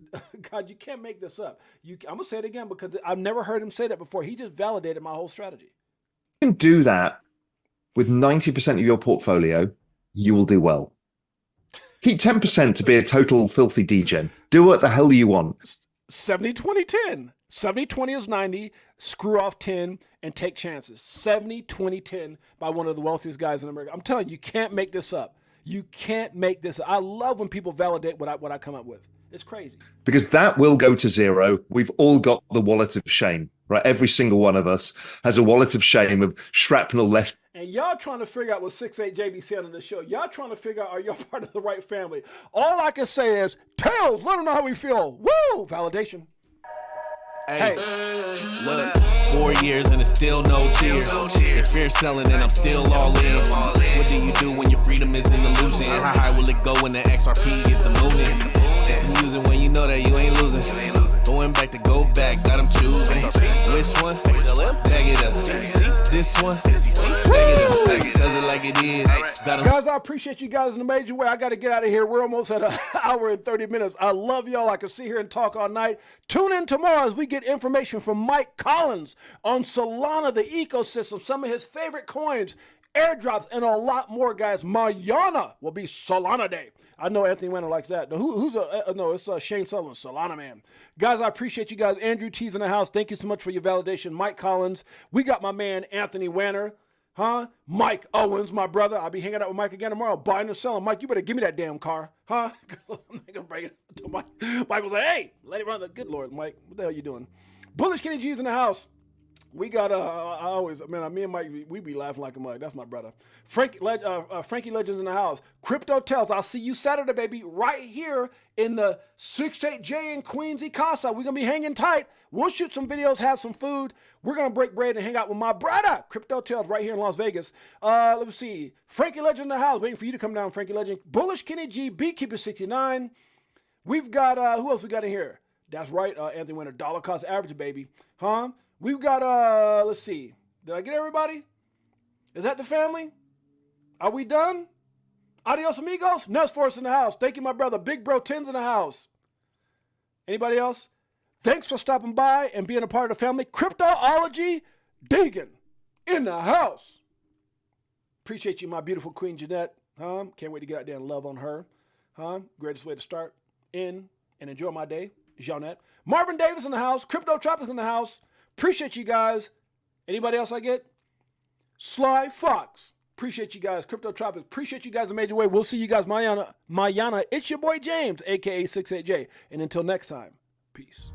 God, you can't make this up. I'm going to say it again because I've never heard him say that before. He just validated my whole strategy. You can do that with 90% of your portfolio, you will do well. Keep 10% to be a total filthy degen. Do what the hell you want. 70-20-10. 70-20 is 90, screw off 10, and take chances. 70-20-10 by one of the wealthiest guys in America. I'm telling you, you can't make this up. You can't make this up. I love when people validate what I come up with. It's crazy. Because that will go to zero. We've all got the wallet of shame, right? Every single one of us has a wallet of shame of shrapnel left. And y'all trying to figure out what 6-8Jay be saying on the show. Y'all trying to figure out, are y'all part of the right family? All I can say is, Tails, let them know how we feel. Woo! Validation. Hey, look, 4 years and it's still no cheers. If fear selling and I'm still all in. What do you do when your freedom is in illusion? How high will it go when the XRP get the moon in? It's amusing when you know that you ain't losing. Going back to go choosing. Which one? Bag it up. This one? Bag it up. Does it like it is. Guys, I appreciate you guys in a major way. I got to get out of here. We're almost at an hour and 30 minutes. I love y'all. I can sit here and talk all night. Tune in tomorrow as we get information from Mike Collins on Solana, the ecosystem, some of his favorite coins, airdrops, and a lot more, guys. Mayana will be Solana Day. I know Anthony Weiner likes that. No, it's Shane Sullivan, Solana man. Guys, I appreciate you guys. Andrew T's in the house. Thank you so much for your validation. Mike Collins. We got my man Anthony Weiner. Mike Owens, my brother. I'll be hanging out with Mike again tomorrow, buying and selling. Mike, you better give me that damn car. I'm not gonna bring it to Mike. Mike was like, hey, let it run. Good Lord, Mike, what the hell are you doing? Bullish Kenny G's in the house. We got me and Mike, we be laughing like a mug. That's my brother. Frankie Legends in the house. Crypto Tells. I'll see you Saturday, baby, right here in the Six8Jay in Queens Casa. We're gonna be hanging tight. We'll shoot some videos, have some food. We're gonna break bread and hang out with my brother, Crypto Tells, right here in Las Vegas. Let's see. Frankie Legend in the house. Waiting for you to come down, Frankie Legend. Bullish Kenny G, Beekeeper69. We've got who else we got in here? That's right, Anthony Winter, dollar cost average, baby. We've got, let's see. Did I get everybody? Is that the family? Are we done? Adios, amigos. Nuts Force in the house. Thank you, my brother. Big Bro 10's in the house. Anybody else? Thanks for stopping by and being a part of the family. Cryptoology Deegan in the house. Appreciate you, my beautiful Queen Jeanette. Can't wait to get out there and love on her. Greatest way to start in and enjoy my day. Jeanette. Marvin Davis in the house. Crypto Tropics in the house. Appreciate you guys. Anybody else I get? Sly Fox. Appreciate you guys. Crypto Tropics. Appreciate you guys in a major way. We'll see you guys Mayana. It's your boy James, a.k.a. Six8Jay. And until next time, peace.